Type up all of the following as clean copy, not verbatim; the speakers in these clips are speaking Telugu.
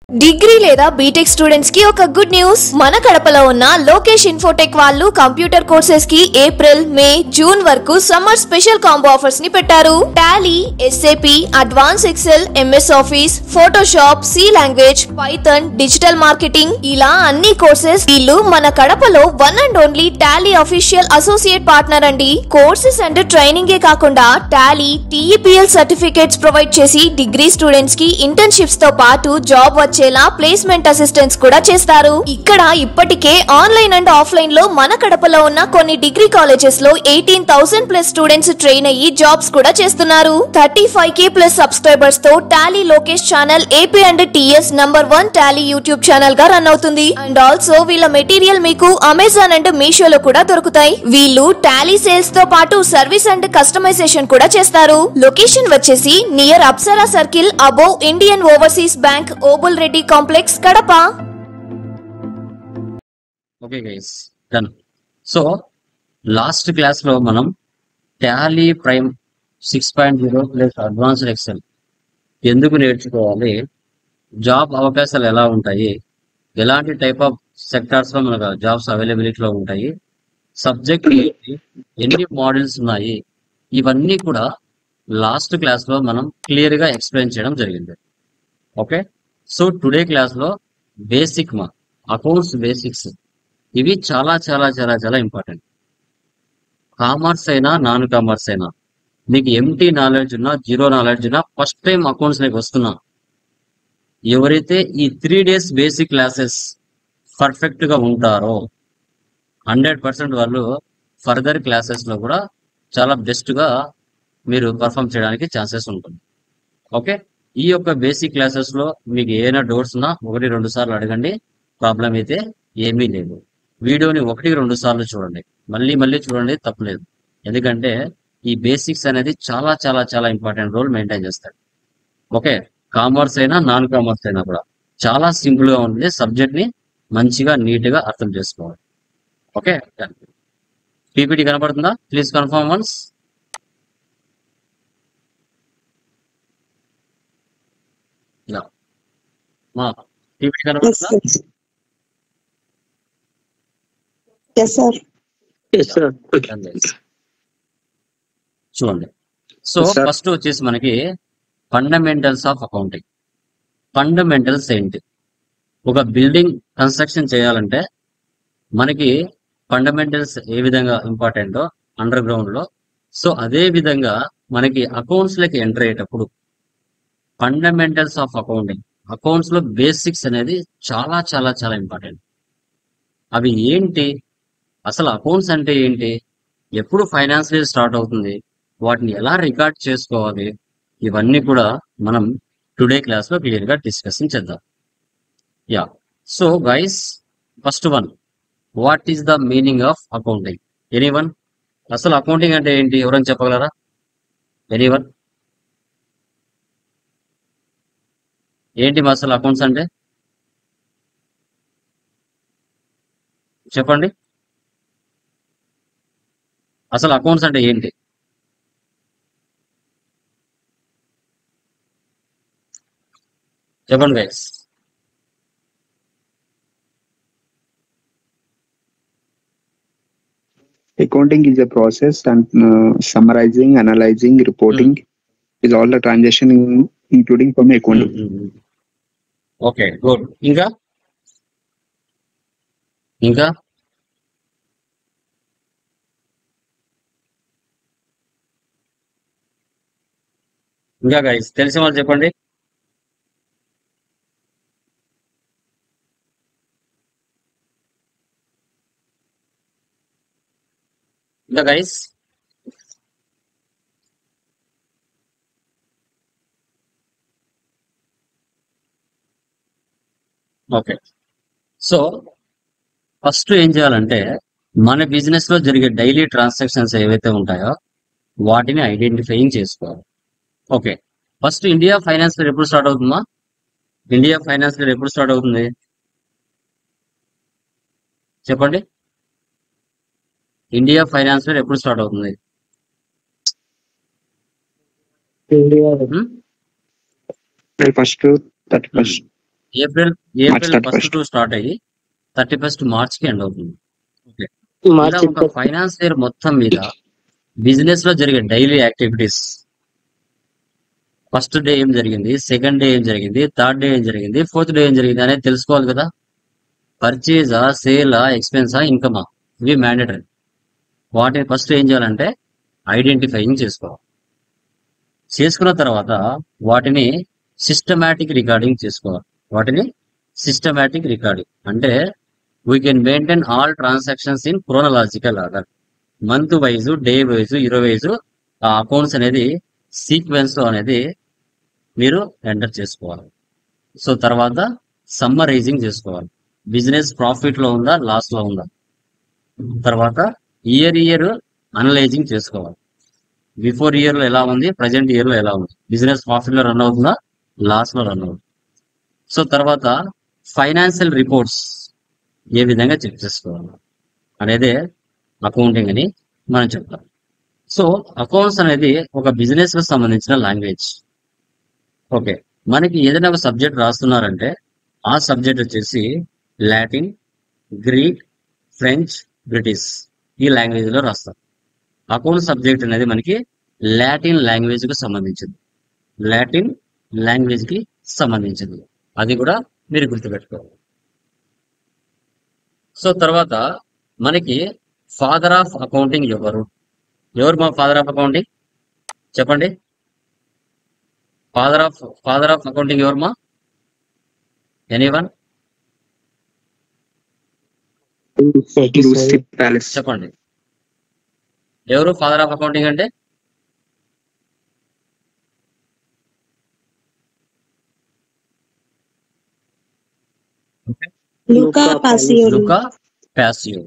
డిగ్రీ లేదా బీటెక్ స్టూడెంట్స్ కి ఒక గుడ్ న్యూస్. మన కడపలో ఉన్న లోకేష్ ఇన్ఫోటెక్ వాళ్ళు కంప్యూటర్ కోర్సెస్ కి ఏప్రిల్, మే, జూన్ వరకు సమ్మర్ స్పెషల్ కాంబో ఆఫర్స్ ని పెట్టారు. Tally, SAP, advance Excel, MS Office, Photoshop, C language, Python, digital marketing ఇలా అన్ని కోర్సెస్ వీళ్ళు మన కడపలో one and only Tally official associate partner అండి. కోర్సెస్ అండ్ ట్రైనింగ్ ఏ కాకుండా టాలీ, టీఈపీఎల్ సర్టిఫికేట్స్ ప్రొవైడ్ చేసి డిగ్రీ స్టూడెంట్స్ కి ఇంటర్న్షిప్స్ తో పాటు జాబ్ వచ్చేలా ప్లేస్మెంట్ అసిస్టెన్స్ కూడా చేస్తారు. ఇక్కడ ఇప్పటికే ఆన్లైన్ అండ్ ఆఫ్లైన్ లో మన కడపలో ఉన్న కొన్ని డిగ్రీ కాలేజెస్ లో 18,000+ స్టూడెంట్స్ ట్రైన్ అయ్యి జాబ్స్ కూడా చేస్తున్నారు. 35K+ సబ్స్క్రైబర్స్ తో Tally Lokesh channel AP and TS #1 Tally YouTube channel గా రన్ అవుతుంది. అండ్ ఆల్సో వీళ్ళ మెటీరియల్ మీకు అమెజాన్ అండ్ మీషోలో కూడా దొరుకుతాయి. వీళ్ళు టాలీ సేల్స్ తో పాటు సర్వీస్ అండ్ కస్టమైజేషన్ కూడా చేస్తారు. లొకేషన్ వచ్చేసి near Apsara circle above Indian overseas bank, Obul Reddy complex, Kadapa. Okay guys, done. So last class లో మనం Tally prime 6.0 plus advanced Excel ఎందుకు నేర్చుకోవాలి, జాబ్ అవకాశాలు ఎలా ఉంటాయి, ఎలాంటి టైప్ ఆఫ్ సెక్టార్స్ లో మనకు జాబ్స్ అవైలబిలిటీలో ఉంటాయి, సబ్జెక్ట్ ఏంటి, ఎన్ని మోడల్స్ ఉన్నాయి, ఇవన్నీ కూడా లాస్ట్ క్లాస్ లో మనం క్లియర్ గా ఎక్స్ప్లెయిన్ చేయడం జరిగింది. ఓకే, సో టుడే క్లాస్ లో బేసిక్ అకౌంట్స్ బేసిక్స్ ఇవి చాలా చాలా చాలా చాలా ఇంపార్టెంట్. కామర్స్ అయినా నాన్ కామర్స్ అయినా మీకు ఎంటీ నాలెడ్జ్ ఉన్నా, జీరో నాలెడ్జ్ ఉన్నా, ఫస్ట్ టైం అకౌంట్స్ లోకి వస్తున్నా ఎవరైతే ఈ 3 days బేసిక్ క్లాసెస్ పర్ఫెక్ట్ గా ఉంటారో 100% వాళ్ళు ఫర్దర్ క్లాసెస్ లో కూడా చాలా బెస్ట్ గా మీరు పర్ఫామ్ చేయడానికి ఛాన్సెస్ ఉంటుంది. ఓకే, ఈ యొక్క బేసిక్ క్లాసెస్ లో మీకు ఏమైనా డౌట్స్ ఉన్నా 1-2 సార్లు అడగండి, ప్రాబ్లం అయితే ఏమీ లేదు. వీడియోని 1-2 సార్లు చూడండి, మళ్ళీ మళ్ళీ చూడండి, తప్పలేదు. ఎందుకంటే ఈ బేసిక్స్ అనేది చాలా చాలా చాలా ఇంపార్టెంట్ రోల్ మెయింటైన్ చేస్తాడు. ఓకే, కామర్స్ అయినా నాన్ కామర్స్ అయినా కూడా చాలా సింపుల్ గా ఉంటుంది. సబ్జెక్ట్ ని మంచిగా నీట్ గా అర్థం చేసుకోవాలి. ఓకే, పీపీటీ కనపడుతుందా? Please confirm once. పీపీటీ కనపడుతుందా? Yes, sir. Yes, sir. చూడండి. సో ఫస్ట్ వచ్చేసి మనకి ఫండమెంటల్స్ ఆఫ్ అకౌంటింగ్. ఫండమెంటల్స్ ఏంటి? ఒక బిల్డింగ్ కన్స్ట్రక్షన్ చేయాలంటే మనకి ఫండమెంటల్స్ ఏ విధంగా ఇంపార్టెంటో అండర్ గ్రౌండ్ లో, సో అదే విధంగా మనకి అకౌంట్స్ లకి ఎంటర్ అయ్యేటప్పుడు ఫండమెంటల్స్ ఆఫ్ అకౌంటింగ్, అకౌంట్స్ లో బేసిక్స్ అనేది చాలా చాలా చాలా ఇంపార్టెంట్. అవి ఏంటి, అసలు అకౌంట్స్ అంటే ఏంటి, ఎప్పుడు ఫైనాన్స్ ఇయర్ స్టార్ట్ అవుతుంది, వాటిని ఎలా రికార్డ్ చేసుకోవాలి, ఇవన్నీ కూడా మనం టుడే క్లాస్ లో క్లియర్ గా డిస్కషన్ చేద్దాం. Yeah, so guys, first one, what is the meaning of accounting? Anyone? అసలు అకౌంటింగ్ అంటే ఏంటి, ఎవరైనా చెప్పగలరా? ఎనీవన్? ఏంటి అసలు అకౌంట్స్ అంటే చెప్పండి. అసలు అకౌంట్స్ అంటే ఏంటి? చెప్పండి guys. Accounting is a process and summarizing, analyzing, reporting is all the transaction including from accounting. Okay, good. ఇంకా ఇంకా ఇంకా గైస్ తెలిసిన వాళ్ళు చెప్పండి. ఇంకా గైస్, ఓకే. సో ఫస్ట్ ఏం చేయాలంటే మన బిజినెస్ లో జరిగే డైలీ ట్రాన్సాక్షన్స్ ఏవైతే ఉంటాయో వాటిని ఐడెంటిఫైయింగ్ చేసుకోవాలి. Okay, first India finance year ఎప్పుడు స్టార్ట్ అవుతుందా? ఇండియా ఫైనాన్స్ ఇయర్ ఎప్పుడు స్టార్ట్ అవుతుంది చెప్పండి. ఇండియా ఫైనాన్స్ ఇయర్ ఎప్పుడు స్టార్ట్ అవుతుంది? April 1st to 31st. April March first 31st. To start అయ్యి 31st మార్చ్ కి ఎండ్ అవుతుంది. ఓకే, ఇలా మార్చి ఒక ఫైనాన్స్ ఇయర్ మొత్తం మీద బిజినెస్ లో జరిగే డైలీ యాక్టివిటీస్, ఫస్ట్ డే ఏం జరిగింది, సెకండ్ డే ఏం జరిగింది, థర్డ్ డే ఏం జరిగింది, ఫోర్త్ డే ఏం జరిగింది అనేది తెలుసుకోవాలి కదా. పర్చేజా, సేలా, ఎక్స్పెన్సా, ఇన్కమా, ఇవి మ్యాండేటరీ. వాటిని ఫస్ట్ ఏం చేయాలంటే ఐడెంటిఫైయింగ్ చేసుకోవాలి. చేసుకున్న తర్వాత వాటిని సిస్టమాటిక్ రికార్డింగ్ చేసుకోవాలి. వాటిని సిస్టమాటిక్ రికార్డింగ్ అంటే we can maintain all transactions in chronological order. Month wise, day wise, year wise ఆ అకౌంట్స్ అనేది సీక్వెన్స్ అనేది మీరు ఎంటర్ చేసుకోవాలి. సో తర్వాత సమ్మరైజింగ్ చేసుకోవాలి. బిజినెస్ ప్రాఫిట్ లో ఉందా, లాస్ లో ఉందా. తర్వాత ఇయర్ అనలైజింగ్ చేసుకోవాలి. బిఫోర్ ఇయర్ లో ఎలా ఉంది, ప్రజెంట్ ఇయర్ లో ఎలా ఉంది, బిజినెస్ ప్రాఫిట్ లో రన్ అవుతుందా, లాస్ లో రన్ అవుతుంది. సో తర్వాత ఫైనాన్షియల్ రిపోర్ట్స్ ఏ విధంగా చెక్ చేసుకోవాలి అనేది అకౌంటింగ్ అని మనం చెప్తాం. సో అకౌంట్స్ అనేది ఒక బిజినెస్ కు సంబంధించిన లాంగ్వేజ్. ఓకే, మనకి ఏదైనా ఒక సబ్జెక్ట్ రాస్తున్నారంటే ఆ సబ్జెక్ట్ వచ్చేసి లాటిన్, గ్రీక్, ఫ్రెంచ్, బ్రిటిష్ ఈ లాంగ్వేజ్ లో రాస్తాం. అకౌంట్ సబ్జెక్ట్ అనేది మనకి లాటిన్ లాంగ్వేజ్ కు సంబంధించింది. లాటిన్ లాంగ్వేజ్ కి సంబంధించింది, అది కూడా మీరు గుర్తుపెట్టుకోవాలి. సో తర్వాత మనకి ఫాదర్ ఆఫ్ అకౌంటింగ్ ఎవరు మా ఫాదర్ ఆఫ్ అకౌంటింగ్ చెప్పండి. ఫాదర్ ఆఫ్ అకౌంటింగ్ ఎవరు మా? Anyone Lucy Palace. చెప్పండి, ఎవరు ఫాదర్ ఆఫ్ అకౌంటింగ్ అంటే? Luca Pacioli. లుకా ప్యాసియో.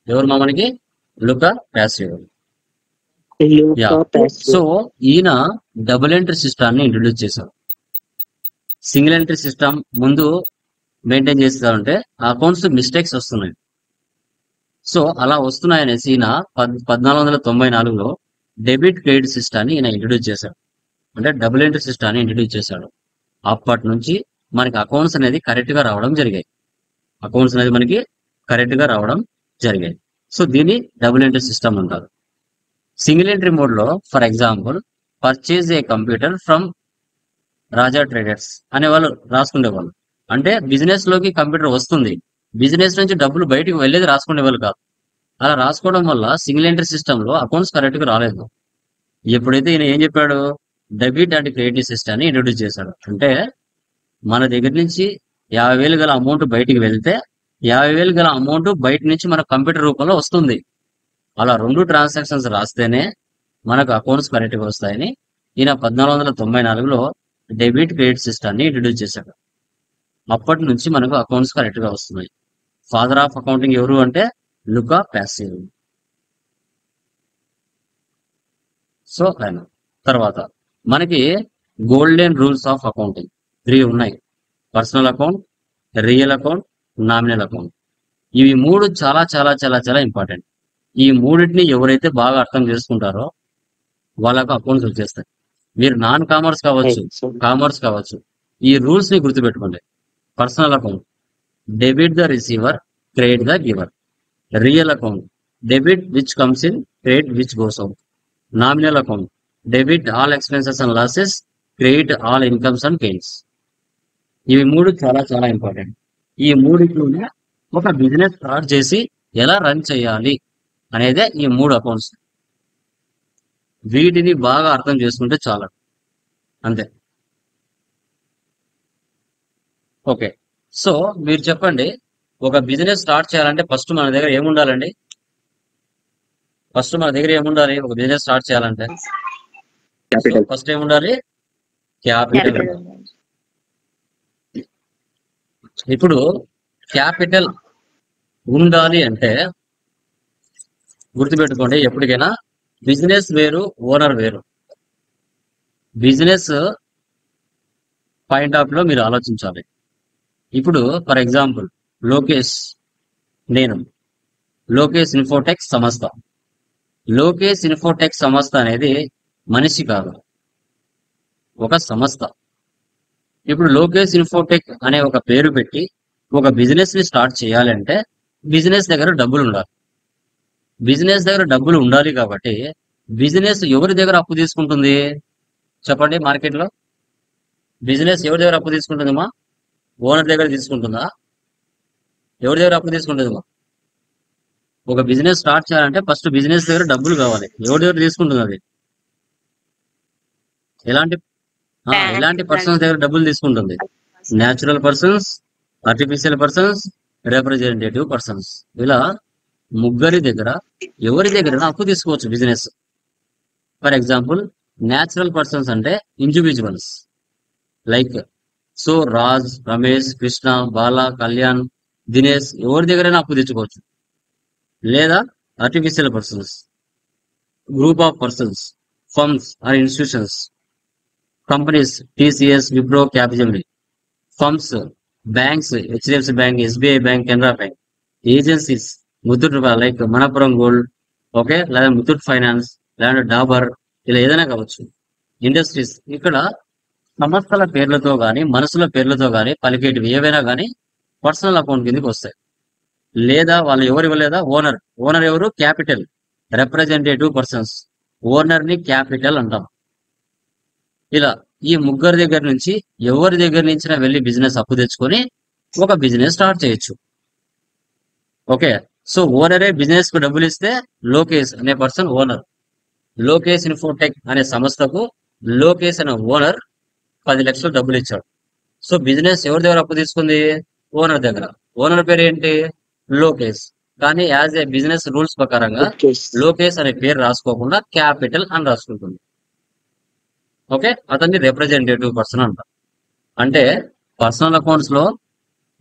ఎవరు మా మనకి? లుకా ప్యాసియో. యా. సో ఈయన డబుల్ ఎంట్రీ సిస్టాన్ని ఇంట్రొడ్యూస్ చేశారు. సింగిల్ ఎంట్రీ సిస్టమ్ ముందు మెయింటైన్ చేస్తారంటే అకౌంట్స్ మిస్టేక్స్ వస్తున్నాయి. సో అలా వస్తున్నాయనేసి ఈయన 1494లో డెబిట్ క్రెడిట్ సిస్టాన్ని ఈయన ఇంట్రొడ్యూస్ చేశాడు. అంటే డబుల్ ఎంట్రీ సిస్టాన్ని ఇంట్రొడ్యూస్ చేశాడు. అప్పటి నుంచి మనకి అకౌంట్స్ అనేది కరెక్ట్ గా రావడం జరిగాయి. అకౌంట్స్ అనేది మనకి కరెక్ట్ గా రావడం జరిగాయి. సో దీన్ని డబుల్ ఎంట్రీ సిస్టమ్ అంటారు. సింగిల్ ఎంట్రీ మోడ్ లో for example purchase A computer from Raja traders అనే వాళ్ళు రాసుకునేవాళ్ళు. అంటే బిజినెస్ లోకి కంప్యూటర్ వస్తుంది, బిజినెస్ నుంచి డబ్బులు బయటకు వెళ్ళేది రాసుకునేవాళ్ళు కాదు. అలా రాసుకోవడం వల్ల సింగిల్ ఎంట్రీ సిస్టమ్ లో అకౌంట్స్ కరెక్ట్ గా రాలేదు. ఎప్పుడైతే ఈయన ఏం చెప్పాడు, డెబిట్ అండ్ క్రెడిట్ సిస్టమ్ ని ఇంట్రొడ్యూస్ చేశాడు. అంటే మన దగ్గర నుంచి 50,000 గల అమౌంట్ బయటికి వెళ్తే 50,000 గల అమౌంట్ బయట నుంచి మన కంప్యూటర్ రూపంలో వస్తుంది. అలా 2 ట్రాన్సాక్షన్స్ రాస్తేనే మనకు అకౌంట్స్ కరెక్ట్ గా వస్తాయని ఈయన 1494లో డెబిట్ క్రెడిట్ సిస్టాన్ని ఇంట్రొడ్యూస్ చేశాడు. అప్పటి నుంచి మనకు అకౌంట్స్ కరెక్ట్ గా వస్తున్నాయి. ఫాదర్ ఆఫ్ అకౌంటింగ్ ఎవరు అంటే లుకా ప్యాసియో. సో ఆయన తర్వాత మనకి గోల్డెన్ రూల్స్ ఆఫ్ అకౌంటింగ్ 3 ఉన్నాయి. Personal account, real account, nominal account. ఇవి 3 చాలా చాలా చాలా చాలా ఇంపార్టెంట్. ఈ మూడింటిని ఎవరైతే బాగా అర్థం చేసుకుంటారో వాళ్ళకు అకౌంట్స్ వచ్చేస్తాయి. మీరు నాన్ కామర్స్ కావచ్చు, కామర్స్ కావచ్చు, ఈ రూల్స్ ని గుర్తుపెట్టుకోండి. Personal account debit the receiver, credit the giver. Real account debit which comes in, credit which goes out. Nominal account debit all expenses and losses, credit all incomes and gains. ఇవి 3 చాలా చాలా ఇంపార్టెంట్. ఈ మూడిట్లోనే ఒక బిజినెస్ స్టార్ట్ చేసి ఎలా రన్ చేయాలి అనేదే ఈ 3 అకౌంట్స్. వీటిని బాగా అర్థం చేసుకుంటే చాలా, అంతే. ఓకే, సో మీరు చెప్పండి, ఒక బిజినెస్ స్టార్ట్ చేయాలంటే ఫస్ట్ మన దగ్గర ఏముండాలండి? ఒక బిజినెస్ స్టార్ట్ చేయాలంటే Capital. ఫస్ట్ ఏముండాలి? క్యాపిటల్. ఇప్పుడు క్యాపిటల్ ఉండాలి అంటే గుర్తుపెట్టుకోండి, ఎప్పటికైనా బిజినెస్ వేరు, ఓనర్ వేరు. బిజినెస్ పాయింట్ ఆఫ్ లో మీరు ఆలోచించాలి. ఇప్పుడు ఫర్ ఎగ్జాంపుల్ లోకేష్ ఇన్ఫోటెక్ సంస్థ. లోకేష్ ఇన్ఫోటెక్ సంస్థ అనేది మనిషి కాదు, ఒక సంస్థ. ఇప్పుడు లోకేష్ ఇన్ఫోటెక్ అనే ఒక పేరు పెట్టి ఒక బిజినెస్ ని స్టార్ట్ చేయాలంటే బిజినెస్ దగ్గర డబ్బులు ఉండాలి. బిజినెస్ దగ్గర డబ్బులు ఉండాలి కాబట్టి బిజినెస్ ఎవరి దగ్గర అప్పు తీసుకుంటుంది చెప్పండి? మార్కెట్ లో బిజినెస్ ఎవరి దగ్గర అప్పు తీసుకుంటుందమ్మా? ఓనర్ దగ్గర తీసుకుంటుందా? ఎవరి దగ్గర అప్పు తీసుకుంటుందమ్మా? ఒక బిజినెస్ స్టార్ట్ చేయాలంటే ఫస్ట్ బిజినెస్ దగ్గర డబ్బులు కావాలి. ఎవరి దగ్గర తీసుకుంటుంది అది? ఎలాంటి ఎలాంటి పర్సన్స్ దగ్గర డబ్బులు తీసుకుంటుంది? Natural persons, artificial persons, representative persons. ఇలా ముగ్గురి దగ్గర ఎవరి దగ్గర అప్పు తీసుకోవచ్చు business. For example natural persons అంటే individuals like so Raj, Ramesh, Krishna, Bala, Kalyan, Dinesh ఎవరి దగ్గరైనా అప్పు తెచ్చుకోవచ్చు. లేదా artificial persons, group of persons, firms or institutions, companies, TCS, Wipro, Capgemini, firms, banks, HDFC bank, SBI bank, Canara bank, agencies, Muthoot like Manappuram gold, okay, లేదా ముత్తూట్ ఫైనాన్స్, లేదా డాబర్, ఇలా ఏదైనా కావచ్చు. ఇండస్ట్రీస్, ఇక్కడ సంస్థల పేర్లతో గాని మనుషుల పేర్లతో గాని పలికేటివి ఏవైనా గానీ పర్సనల్ అకౌంట్ కిందకి వస్తాయి. లేదా వాళ్ళు ఎవరు ఇవ్వలేదా? ఓనర్. ఓనర్ ఎవరు? Capital, representative persons. ఓనర్ ని క్యాపిటల్ అంటాం. ఇలా ఈ ముగ్గురు దగ్గర నుంచి ఎవరి దగ్గర నుంచి వెళ్ళి బిజినెస్ అప్పు తెచ్చుకొని ఒక బిజినెస్ స్టార్ట్ చేయొచ్చు. ఓకే, సో ఓనరే బిజినెస్ కు డబ్బులు ఇస్తే లోకేష్ అనే పర్సన్ ఓనర్. లోకేష్ ఇన్ఫోటెక్ అనే సంస్థకు లోకేష్ అనే ఓనర్ 10 లక్షలు డబ్బులు ఇచ్చాడు. సో బిజినెస్ ఎవరి దగ్గర అప్పు తీసుకుంది? ఓనర్ దగ్గర. ఓనర్ పేరు ఏంటి? లోకేష్. కానీ యాజ్ ఏ బిజినెస్ రూల్స్ ప్రకారంగా లోకేష్ అనే పేరు రాసుకోకుండా క్యాపిటల్ అని రాసుకుంటుంది. ఓకే, అతన్ని రిప్రజెంటేటివ్ పర్సన్ అంట. అంటే పర్సనల్ అకౌంట్స్ లో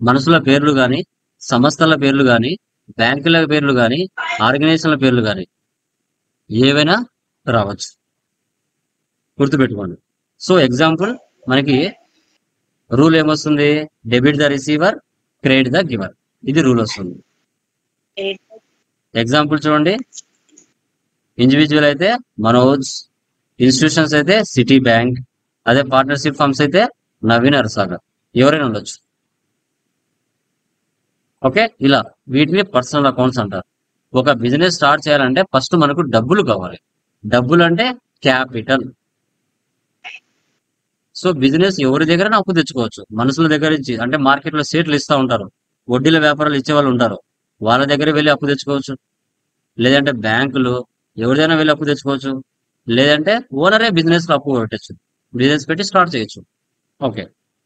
మనుషుల పేర్లు గాని, సంస్థల పేర్లు గాని, బ్యాంకుల పేర్లు గాని, ఆర్గనైజేషన్ల పేర్లు గాని ఏవైనా రావచ్చు. గుర్తుపెట్టుకోండి. సో ఎగ్జాంపుల్ మనకి రూల్ ఏమొస్తుంది? Debit the receiver, credit the giver. ఇది రూల్ వస్తుంది. ఎగ్జాంపుల్ చూడండి. ఇండివిజువల్ అయితే మనోజ్, ఇన్స్టిట్యూషన్స్ అయితే సిటీ బ్యాంక్, అదే పార్ట్నర్షిప్ ఫర్మ్స్ అయితే నవీన్, అర్సాగర్, ఎవరైనా ఉండొచ్చు. ఓకే, ఇలా వీటిని పర్సనల్ అకౌంట్స్ అంటారు. ఒక బిజినెస్ స్టార్ట్ చేయాలంటే ఫస్ట్ మనకు డబ్బులు కావాలి. డబ్బులు అంటే క్యాపిటల్. సో బిజినెస్ ఎవరి దగ్గర అప్పు తెచ్చుకోవచ్చు. మనుషుల దగ్గర నుంచి, అంటే మార్కెట్ లో సీట్లు ఇస్తూ ఉంటారు, వడ్డీల వ్యాపారాలు ఇచ్చే వాళ్ళు ఉంటారు, వాళ్ళ దగ్గర వెళ్ళి అప్పు తెచ్చుకోవచ్చు. లేదంటే బ్యాంకులు ఎవరిదైనా వెళ్ళి అప్పు తెచ్చుకోవచ్చు. లేదంటే ఓనరే బిజినెస్ లో అప్పు పెట్టచ్చు, బిజినెస్ పెట్టి స్టార్ట్ చేయొచ్చు. ఓకే,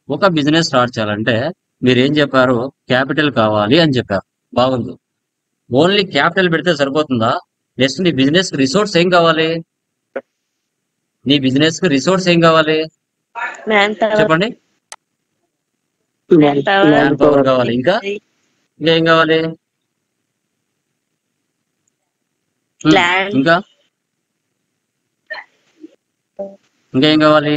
ఒక బిజినెస్ స్టార్ట్ చేయాలంటే మీరు ఏం చెప్పారు? క్యాపిటల్ కావాలి అని చెప్పారు. బాగుంది. ఓన్లీ క్యాపిటల్ పెడితే సరిపోతుందా? నెక్స్ట్ నీ బిజినెస్ కి రిసోర్స్ ఏం కావాలి? నీ బిజినెస్ కి రిసోర్స్ ఏం కావాలి చెప్పండి? మ్యాన్ పవర్ కావాలి. ఇంకా ఇంకా ఏం కావాలి? ఇంకా ఇంకా ఏం కావాలి?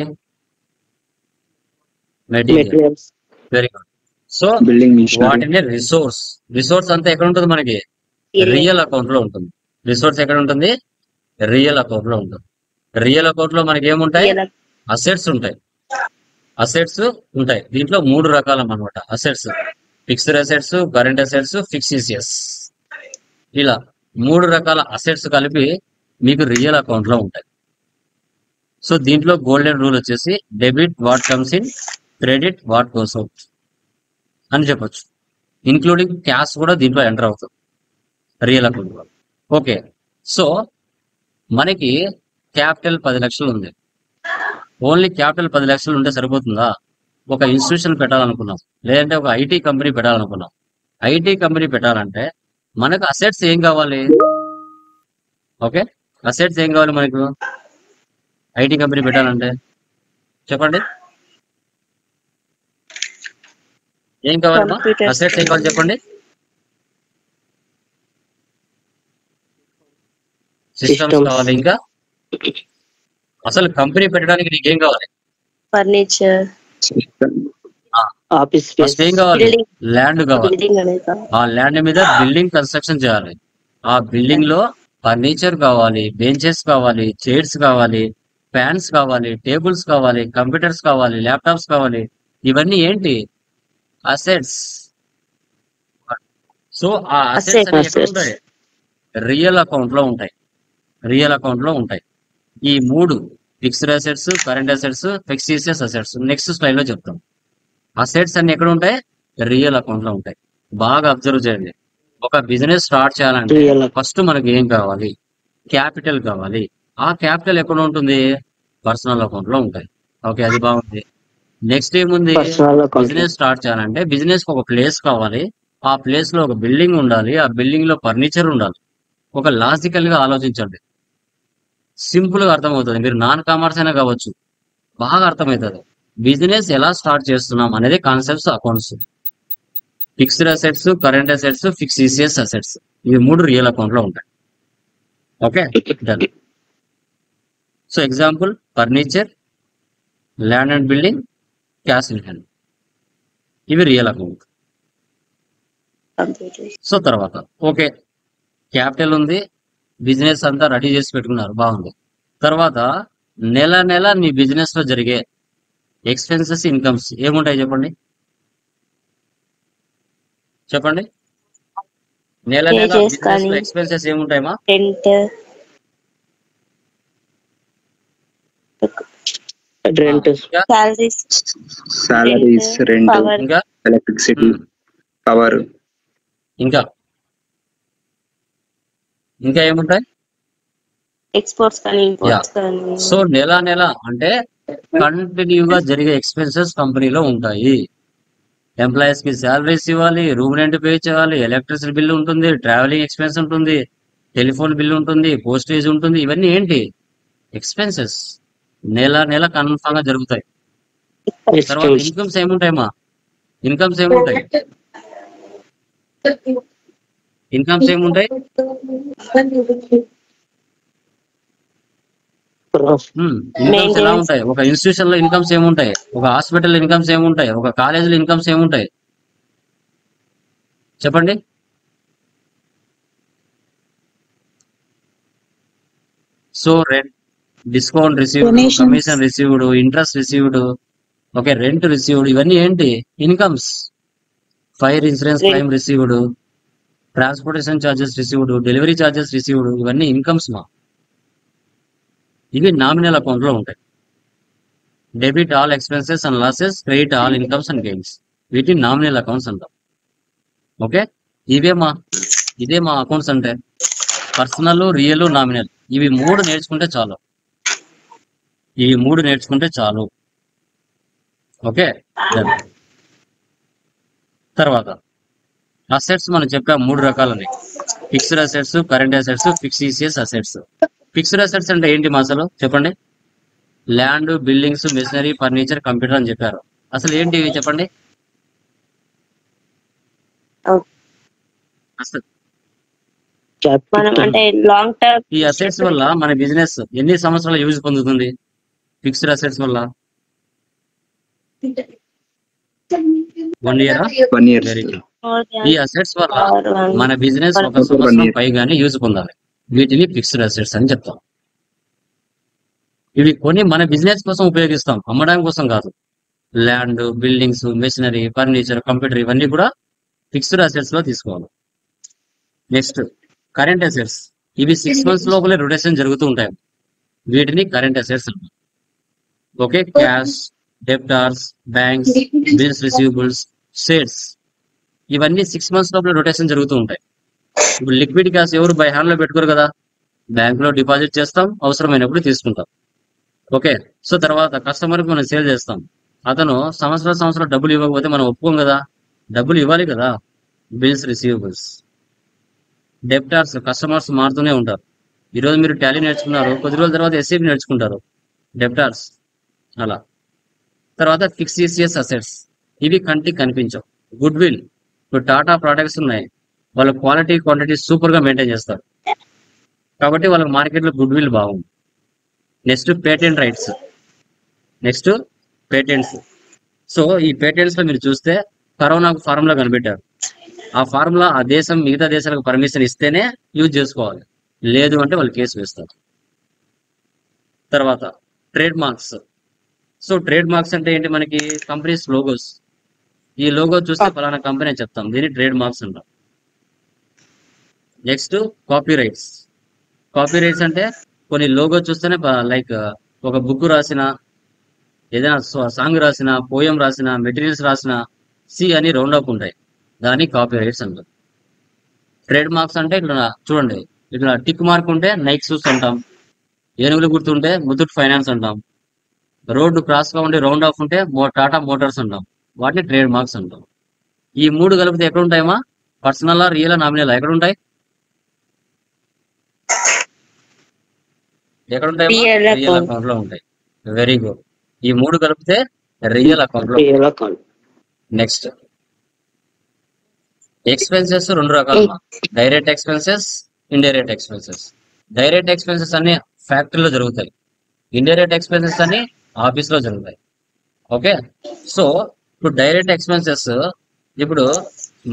మెటీరియల్స్. Very good. సో వాటిని రిసోర్స్. రిసోర్స్ అంతా ఎక్కడ ఉంటుంది మనకి? రియల్ అకౌంట్ లో ఉంటుంది. రిసోర్స్ ఎక్కడ ఉంటుంది? రియల్ అకౌంట్ లో ఉంటుంది. రియల్ అకౌంట్ లో మనకి ఏముంటాయి? అసెట్స్ ఉంటాయి. అసెట్స్ ఉంటాయి. దీంట్లో 3 రకాలు అన్నమాట assets. Fixed assets, current assets, fictitious. ఇలా 3 రకాల అసెట్స్ కలిపి మీకు రియల్ అకౌంట్ లో ఉంటాయి. సో దీంట్లో గోల్డెన్ రూల్ వచ్చేసి debit what comes in, credit what goes out అని చెప్పొచ్చు. ఇంక్లూడింగ్ క్యాష్ కూడా దీంట్లో ఎంటర్ అవుతుంది రియల్ అకౌంట్ లో. ఓకే, సో మనకి క్యాపిటల్ 10 లక్షలు ఉంది. ఓన్లీ క్యాపిటల్ 10 లక్షలు ఉంటే సరిపోతుందా? ఒక ఇన్స్టిట్యూషన్ పెట్టాలనుకున్నాం, లేదంటే ఒక ఐటీ కంపెనీ పెట్టాలనుకున్నాం. ఐటీ కంపెనీ పెట్టాలంటే మనకు అసెట్స్ ఏం కావాలి? ఓకే, అసెట్స్ ఏం కావాలి మనకు ఐటీ కంపెనీ పెట్టాలంటే? చెప్పండి, ఏం కావాలమ్మా? అసెట్స్ ఏం కావాలి చెప్పండి? సిస్టమ్స్ కావాలి. ఇంకా అసలు కంపెనీ పెట్టడానికి నీకేం కావాలి? Furniture, office space. ఫస్ట్ ఏం కావాలి? ల్యాండ్ కావాలి. ఆ ల్యాండ్ మీద బిల్డింగ్ కన్స్ట్రక్షన్ చేయాలి. ఆ బిల్డింగ్ లో ఫర్నిచర్ కావాలి, బెంచెస్ కావాలి, చైర్స్ కావాలి, ఫ్యాన్స్ కావాలి, టేబుల్స్ కావాలి, కంప్యూటర్స్ కావాలి, ల్యాప్టాప్స్ కావాలి, ఇవన్నీ ఏంటి? అసెట్స్. సో ఆ అసెట్స్ అన్ని ఎక్కడ ఉంటాయి? రియల్ అకౌంట్ లో ఉంటాయి. రియల్ అకౌంట్ లో ఉంటాయి. ఈ మూడు fixed assets, current assets, fixed assets next slide లో చెప్తాం. అసెట్స్ అన్ని ఎక్కడ ఉంటాయి? రియల్ అకౌంట్ లో ఉంటాయి. బాగా అబ్జర్వ్ చేయండి. ఒక బిజినెస్ స్టార్ట్ చేయాలంటే ఫస్ట్ మనకి ఏం కావాలి? క్యాపిటల్ కావాలి. ఆ క్యాపిటల్ ఎక్కడ ఉంటుంది? పర్సనల్ అకౌంట్ లో ఉంటాయి. ఓకే, అది బాగుంది. నెక్స్ట్ ఏముంది? బిజినెస్ స్టార్ట్ చేయాలంటే బిజినెస్ కి ఒక ప్లేస్ కావాలి. ఆ ప్లేస్ లో ఒక బిల్డింగ్ ఉండాలి. ఆ బిల్డింగ్ లో ఫర్నిచర్ ఉండాలి. ఒక లాజికల్ గా ఆలోచించండి. సింపుల్ గా అర్థమవుతుంది. మీరు నాన్ కామర్స్ అయినా కావచ్చు, బాగా అర్థమవుతుంది. బిజినెస్ ఎలా స్టార్ట్ చేస్తున్నాం అనేది concepts accounts. Fixed assets, current assets, fixed assets, ఇవి మూడు రియల్ అకౌంట్ లో ఉంటాయి. Okay, done. So example furniture, land and building, cash in hand, ఇవి రియల్ అకౌంట్. సో తర్వాత ఓకే, క్యాపిటల్ ఉంది, బిజినెస్ అంతా రెడీ చేసి పెట్టుకున్నారు, బాగుంది. తర్వాత నెల నెల మీ బిజినెస్ లో జరిగే ఎక్స్పెన్సెస్, ఇన్కమ్స్ ఏముంటాయి చెప్పండి? చెప్పండి. నెల నెల బిజినెస్ లో ఎక్స్పెన్సెస్ ఏముంటాయమ్మా? రెంట్, salaries, rent, ఇంకా electricity, power. ఇంకా ఇంకా ఏముంటాయి? ఎక్స్పోర్ట్స్ కానీ ఇంపోర్ట్స్ కానీ. సో నెల నెల అంటే కంటిన్యూగా జరిగే ఎక్స్పెన్సెస్ కంపెనీలో ఉంటాయి. ఎంప్లాయీస్ కి శాలరీస్ ఇవ్వాలి, రూమ్ రెంట్ పే చేయాలి, ఎలక్ట్రిసిటీ బిల్ ఉంటుంది, ట్రావెలింగ్ ఎక్స్పెన్స్ ఉంటుంది, టెలిఫోన్ బిల్ ఉంటుంది, పోస్టేజ్ ఉంటుంది. ఇవన్నీ ఏంటి? ఎక్స్పెన్సెస్. నెల నెల కన్ఫర్మ్ గా జరుగుతాయి. తర్వాత ఇన్కమ్స్ ఏముంటాయమ్మా? ఇన్కమ్స్ ఏముంటాయి? ఇన్కమ్స్ ఏముంటాయి? ఇన్కమ్స్ ఎలా ఉంటాయి? ఒక ఇన్స్టిట్యూషన్ లో ఇన్కమ్స్ ఏముంటాయి? ఒక హాస్పిటల్ ఇన్కమ్స్ ఏముంటాయి? ఒక కాలేజీలో ఇన్కమ్స్ ఏముంటాయి? చెప్పండి. So rent, discount received, commission received, interest received, okay, rent received, ఇవన్నీ ఏంటి? Incomes. Fire insurance claim received, transportation charges received, delivery charges received, ఇవన్నీ ఇన్కమ్స్ మా. ఇవి నామినల్ అకౌంట్ లో ఉంటాయి. Debit all expenses and losses, credit all incomes and gains, వీటిని నామినల్ అకౌంట్స్ అంటాం. ఓకే, ఇదే మా అకౌంట్స్ అంటే. పర్సనల్, రియల్, నామినల్, ఇవి మూడు నేర్చుకుంటే చాలు. ఓకే, తర్వాత అసెట్స్ మనం చెప్పాం మూడు రకాలని. Fixed assets, current assets, fixed assets. Fixed assets అంటే ఏంటి మా అసలు చెప్పండి? Land, buildings, machinery, furniture, computer అని చెప్పారు. అసలు ఏంటి ఇవి చెప్పండి? ఈ అసెట్స్ వల్ల మన బిజినెస్ ఎన్ని సంవత్సరాల యూజ్ పొందుతుంది? ఫిక్స్డ్ అసెట్స్ వల్ల 1 year. Very good. ఈ అసెట్స్ వల్ల మన బిజినెస్ ఒక సంవత్సరం పైగానే యూజ్ పొందాలి. వీటిని ఫిక్స్డ్ అసెట్స్ అని చెప్తాం. ఇవి కొని మన బిజినెస్ కోసం ఉపయోగిస్తాం, అమ్మడం కోసం కాదు. Land, buildings, machinery, furniture, computer, ఇవన్నీ కూడా ఫిక్స్డ్ అసెట్స్ లో తీసుకోవాలి. Next current assets. ఇవి 6 months లోపలే రొటేషన్ జరుగుతూ ఉంటాయి. వీటిని current assets. Okay, cash, debtors, banks, bills receivables, shares, ఇవన్నీ 6 months లోపల రొటేషన్ జరుగుతూ ఉంటాయి. ఇప్పుడు లిక్విడ్ క్యాష్ ఎవరు బై హ్యాండ్ లో పెట్టుకోరు కదా, బ్యాంక్ లో డిపాజిట్ చేస్తాం, అవసరమైనప్పుడు తీసుకుంటాం. ఓకే, సో తర్వాత కస్టమర్ కి మనం సేల్ చేస్తాం. అతను సంవత్సరం డబ్బులు ఇవ్వకపోతే మనం ఒప్పుకోం కదా, డబ్బులు ఇవ్వాలి కదా. Bills receivables. డెబ్టార్స్, కస్టమర్స్ మారుతూనే ఉంటారు. ఈ రోజు మీరు టాలీ నేర్చుకున్నారు, కొద్ది రోజుల తర్వాత ఎస్ఏపి నేర్చుకుంటారు, డెబ్టార్స్ అలా. తర్వాత ఫిక్స్డ్ అసెట్స్. ఇవి కంటికి కనిపించవు. Good will. ఇప్పుడు టాటా ప్రొడక్ట్స్ ఉన్నాయి, వాళ్ళ క్వాలిటీ క్వాంటిటీ సూపర్ గా మెయింటైన్ చేస్తారు కాబట్టి వాళ్ళకి మార్కెట్ లో గుడ్ విల్ బాగుంది. Next patent rights. Next patents. So ఈ పేటెంట్స్ లో మీరు చూస్తే కరోనాకు ఫార్ములా కనిపెట్టారు. ఆ ఫార్ములా ఆ దేశం మిగతా దేశాలకు పర్మిషన్ ఇస్తేనే యూజ్ చేసుకోవాలి, లేదు అంటే వాళ్ళు కేసు వేస్తారు. తర్వాత trade marks. So trade marks అంటే ఏంటి? మనకి కంపెనీస్ లోగోస్. ఈ లోగో చూస్తే ఫలానా కంపెనీ అని చెప్తాం, దీన్ని ట్రేడ్ మార్క్స్ అంటాం. Next copy rights. Copy rights అంటే కొన్ని లోగో చూస్తేనే లైక్ ఒక బుక్ రాసిన, ఏదైనా సాంగ్ రాసిన, పోయం రాసిన, మెటీరియల్స్ రాసిన సి అని రౌండ్ అప్ ఉంటాయి, దాన్ని కాపీ రైట్స్ అంటారు. ట్రేడ్ మార్క్స్ అంటే ఇట్లా చూడండి, ఇట్లా టిక్ మార్క్ ఉంటే నైక్ షూస్ అంటాం, ఏనుగులు గుర్తుంటే ముత్తూట్ ఫైనాన్స్ అంటాం, రోడ్డు క్రాస్ గా ఉంటే రౌండ్ ఆఫ్ ఉంటే టాటా మోటార్స్ అంటాం, వాటిని ట్రేడ్ మార్క్స్ అంటాం. ఈ మూడు కలిపితే ఎక్కడ ఉంటాయమ్మా? పర్సనల్, రియల్, నామినల్ ఎక్కడ ఉంటాయి? ఎక్కడ ఉంటాయి? రియల్ అకౌంట్ లో ఉంటాయి. Very good. ఈ మూడు కలిపితే రియల్ అకౌంట్ లో. నెక్స్ట్ ఎక్స్పెన్సెస్ రెండు రకాలు, direct expenses, indirect expenses. Direct expenses అన్ని ఫ్యాక్టరీలో జరుగుతాయి, ఇండైరెక్ట్ ఎక్స్పెన్సెస్ అన్ని ఆఫీస్ లో జరుగుతాయి. ఓకే, సో ఇప్పుడు డైరెక్ట్ ఎక్స్పెన్సెస్, ఇప్పుడు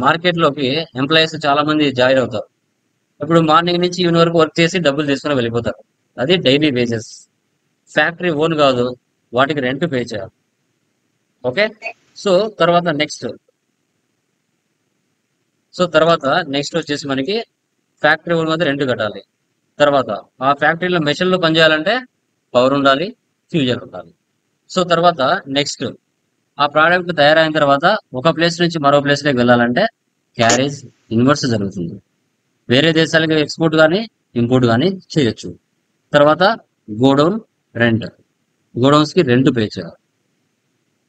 మార్కెట్ లోకి ఎంప్లాయీస్ చాలా మంది జాయిన్ అవుతారు. ఇప్పుడు మార్నింగ్ నుంచి ఈవినింగ్ వరకు వర్క్ చేసి డబ్బులు తీసుకుని వెళ్ళిపోతారు, అది డైలీ వేజెస్. ఫ్యాక్టరీ ఓన్ కాదు, వాటికి రెంట్ పే చేయాలి. ఓకే, సో తర్వాత నెక్స్ట్ వచ్చేసి మనకి ఫ్యాక్టరీ ఓన్ మీద రెంట్ కట్టాలి. తర్వాత ఆ ఫ్యాక్టరీలో మెషిన్లు పనిచేయాలంటే పవర్ ఉండాలి, ఫ్యూజర్ ఉండాలి. సో తర్వాత నెక్స్ట్ ఆ ప్రోడక్ట్ తయారైన తర్వాత ఒక ప్లేస్ నుంచి మరో ప్లేస్ లోకి వెళ్ళాలంటే క్యారేజ్, ఇన్వర్స్ జరుగుతుంది. వేరే దేశాలకి ఎక్స్పోర్ట్ కానీ ఇంపోర్ట్ కానీ చేయొచ్చు. తర్వాత గోడౌన్ రెంట్, గోడౌన్స్ కి రెంట్ పే చేయాలి.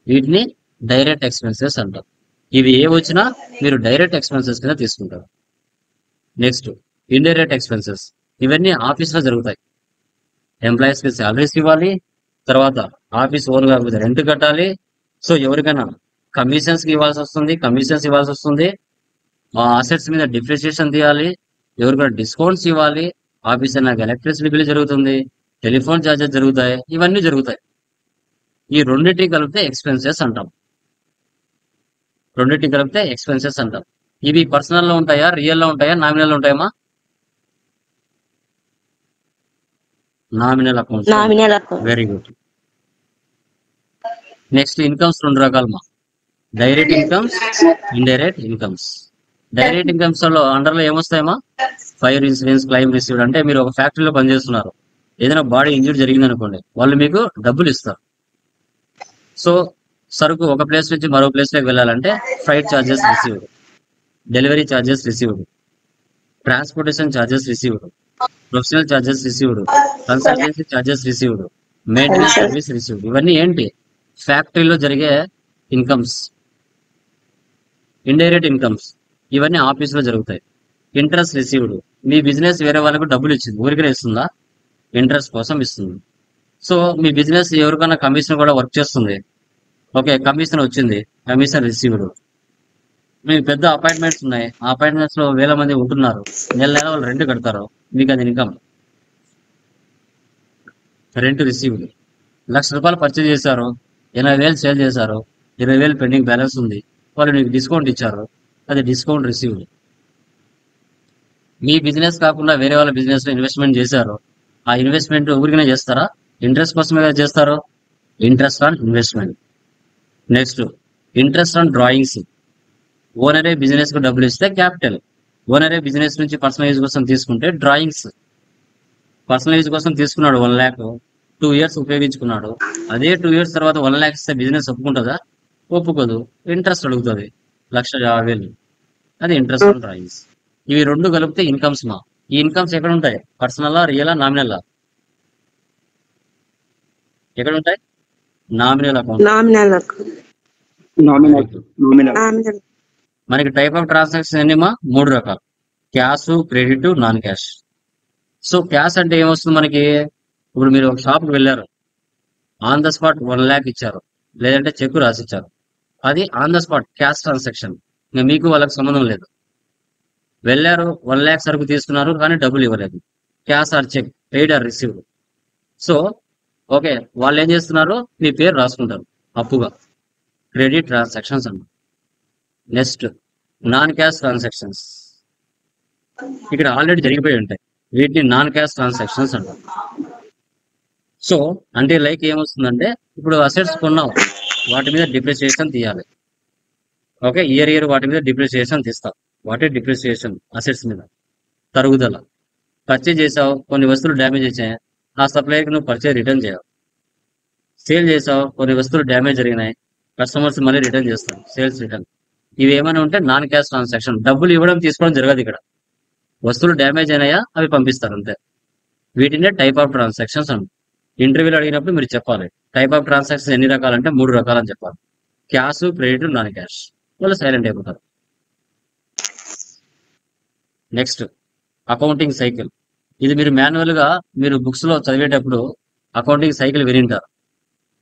వీటిని డైరెక్ట్ ఎక్స్పెన్సెస్ అంటారు. ఇవి ఏ వచ్చినా మీరు డైరెక్ట్ ఎక్స్పెన్సెస్ కింద తీసుకుంటారు. నెక్స్ట్ ఇండైరెక్ట్ ఎక్స్పెన్సెస్, ఇవన్నీ ఆఫీస్ లో జరుగుతాయి. ఎంప్లాయీస్ కి శాలరీస్ ఇవ్వాలి, తర్వాత ఆఫీస్ ఓన్ కాకపోతే రెంట్ కట్టాలి. సో ఎవరికైనా కమిషన్స్ ఇవ్వాల్సి వస్తుంది, ఆ అసెట్స్ మీద డిప్రిసియేషన్ తీయాలి, ఎవరికైనా డిస్కౌంట్స్ ఇవ్వాలి, ఆఫీస్ నాకు ఎలక్ట్రిసిటీ బిల్ జరుగుతుంది, టెలిఫోన్ ఛార్జెస్ జరుగుతాయి, ఇవన్నీ జరుగుతాయి. ఈ రెండింటికి కలిపితే ఎక్స్పెన్సెస్ అంటాం. ఇవి పర్సనల్ లో ఉంటాయా, రియల్ లో ఉంటాయా, నామినల్ లో ఉంటాయమ్మా? Nominal account. Very good. Next incomes రెండు రకాలమ్మా, direct incomes, indirect incomes. Direct incomes లో అండర్లో ఏమొస్తాయమ్మా? Fire insurance claim received. అంటే మీరు ఒక ఫ్యాక్టరీలో పనిచేస్తున్నారు, ఏదైనా బాడీ ఇంజూరీ జరిగింది అనుకోండి, వాళ్ళు మీకు డబ్బులు ఇస్తారు. సో సరుకు ఒక ప్లేస్ నుంచి మరో ప్లేస్ లోకి వెళ్ళాలంటే flight charges received, delivery charges received, transportation charges received, professional charges received, consultancy charges received, maintenance service received. ఇవన్నీ ఏంటి? ఫ్యాక్టరీలో జరిగే ఇన్కమ్స్. ఇండైరెక్ట్ ఇన్కమ్స్, ఇవన్నీ ఆఫీస్ లో జరుగుతాయి. ఇంట్రెస్ట్ రిసీవ్డ్, మీ బిజినెస్ వేరే వాళ్ళకు డబ్బులు ఇచ్చింది, ఊరికనే ఇస్తుందా? ఇంట్రెస్ట్ కోసం ఇస్తుంది. సో మీ బిజినెస్ ఎవరికైనా కమిషన్ కూడా వర్క్ చేస్తుంది, ఓకే, కమిషన్ వచ్చింది, కమిషన్ రిసీవ్డ్. మీకు పెద్ద అపాయింట్మెంట్స్ ఉన్నాయి, ఆ అపాయింట్మెంట్స్ లో 1000 మంది ఉంటున్నారు, నెల వాళ్ళు రెంట్ కడతారు, మీకు అది ఇన్కమ్. Rent received. ₹1,00,000 పర్చేజ్ చేశారు, 80,000 సేల్ చేశారు, 20,000 పెండింగ్ బ్యాలెన్స్ ఉంది, వాళ్ళు మీకు డిస్కౌంట్ ఇచ్చారు, అది డిస్కౌంట్ రిసీవ్డ్. మీ బిజినెస్ కాకుండా వేరే వాళ్ళ బిజినెస్ లో ఇన్వెస్ట్మెంట్ చేశారు, ఆ ఇన్వెస్ట్మెంట్ ఊరికనే చేస్తారా? ఇంట్రెస్ట్ కోసమే కదా చేస్తారు, interest on investment. Next interest on drawings. ఓనరే బిజినెస్ కు డబ్బులు ఇస్తే క్యాపిటల్, ఓనరే బిజినెస్ నుంచి పర్సనల్ యూజ్ కోసం తీసుకుంటే డ్రాయింగ్స్. పర్సనల్ యూజ్ కోసం తీసుకున్నాడు 1 lakh, 2 years ఉపయోగించుకున్నాడు, అదే 2 years తర్వాత 1 lakh ఇస్తే బిజినెస్ ఒప్పుకుంటుందా? ఒప్పుకోదు, ఇంట్రెస్ట్ అడుగుతుంది, 1,50,000, అది ఇంట్రెస్ట్ ఆన్ డ్రాయింగ్స్. ఇవి రెండు కలిపితే ఇన్కమ్స్ మా. ఈ ఇన్కమ్స్ ఎక్కడ ఉంటాయి? Personal, real, nominal? ఎక్కడ ఉంటాయి? Nominal account. మనకి టైప్ ఆఫ్ ట్రాన్సాక్షన్ ఎన్నీమా? 3 రకాలు, cash, credit, non cash. So cash అంటే ఏమొస్తుంది మనకి? ఇప్పుడు మీరు ఒక షాప్కి వెళ్ళారు, ఆన్ ద స్పాట్ 1 lakh ఇచ్చారు, లేదంటే చెక్ రాసిచ్చారు, అది on the spot cash transaction. ఇంకా మీకు వాళ్ళకి సంబంధం లేదు. వెళ్ళారు, 1 lakh సరుకు తీసుకున్నారు, కానీ డబ్బులు ఇవ్వలేదు, cash or cheque, paid or received. So okay, వాళ్ళు ఏం చేస్తున్నారు? మీ పేరు రాసుకుంటారు అప్పుగా, క్రెడిట్ ట్రాన్సాక్షన్స్ అంటారు. నెక్స్ట్ నాన్ క్యాష్ ట్రాన్సాక్షన్స్, ఇక్కడ ఆల్రెడీ జరిగిపోయి ఉంటాయి, వీటిని నాన్ క్యాష్ ట్రాన్సాక్షన్స్ అంటారు. సో అంటే లైక్ ఏమొస్తుందంటే ఇప్పుడు అసెట్స్ కొన్నావు, వాటి మీద డిప్రిసియేషన్ తీయాలి. ఓకే, ఇయర్ వాటి మీద డిప్రిసియేషన్ తీస్తావు. వాటి డిప్రిసియేషన్ అసెట్స్ మీద తరుగుదల. పర్చేజ్ చేసావు, కొన్ని వస్తువులు డ్యామేజ్ వచ్చాయి, ఆ సప్లైకి నువ్వు పర్చేజ్ రిటర్న్ చేయాలి. సేల్ చేసావు, కొన్ని వస్తువులు డ్యామేజ్ జరిగినాయి, కస్టమర్స్ మళ్ళీ రిటర్న్ చేస్తారు, సేల్స్ రిటర్న్. ఇవి ఏమైనా ఉంటే నాన్ క్యాష్ ట్రాన్సాక్షన్, డబ్బులు ఇవ్వడం తీసుకోవడం జరగదు ఇక్కడ. వస్తువులు డ్యామేజ్ అయినాయా అవి పంపిస్తారు అంతే. వీటినే టైప్ ఆఫ్ ట్రాన్సాక్షన్స్ అంటారు. ఇంటర్వ్యూలో అడిగినప్పుడు మీరు చెప్పాలి టైప్ ఆఫ్ ట్రాన్సాక్షన్ ఎన్ని రకాలంటే 3 రకాలని చెప్పాలి. Cash, credit, non cash. వాళ్ళు సైలెంట్ అయిపోతారు. Next accounting cycle. ఇది మీరు మాన్యువల్ గా మీరు బుక్స్ లో చదివేటప్పుడు అకౌంటింగ్ సైకిల్ వినింటారు.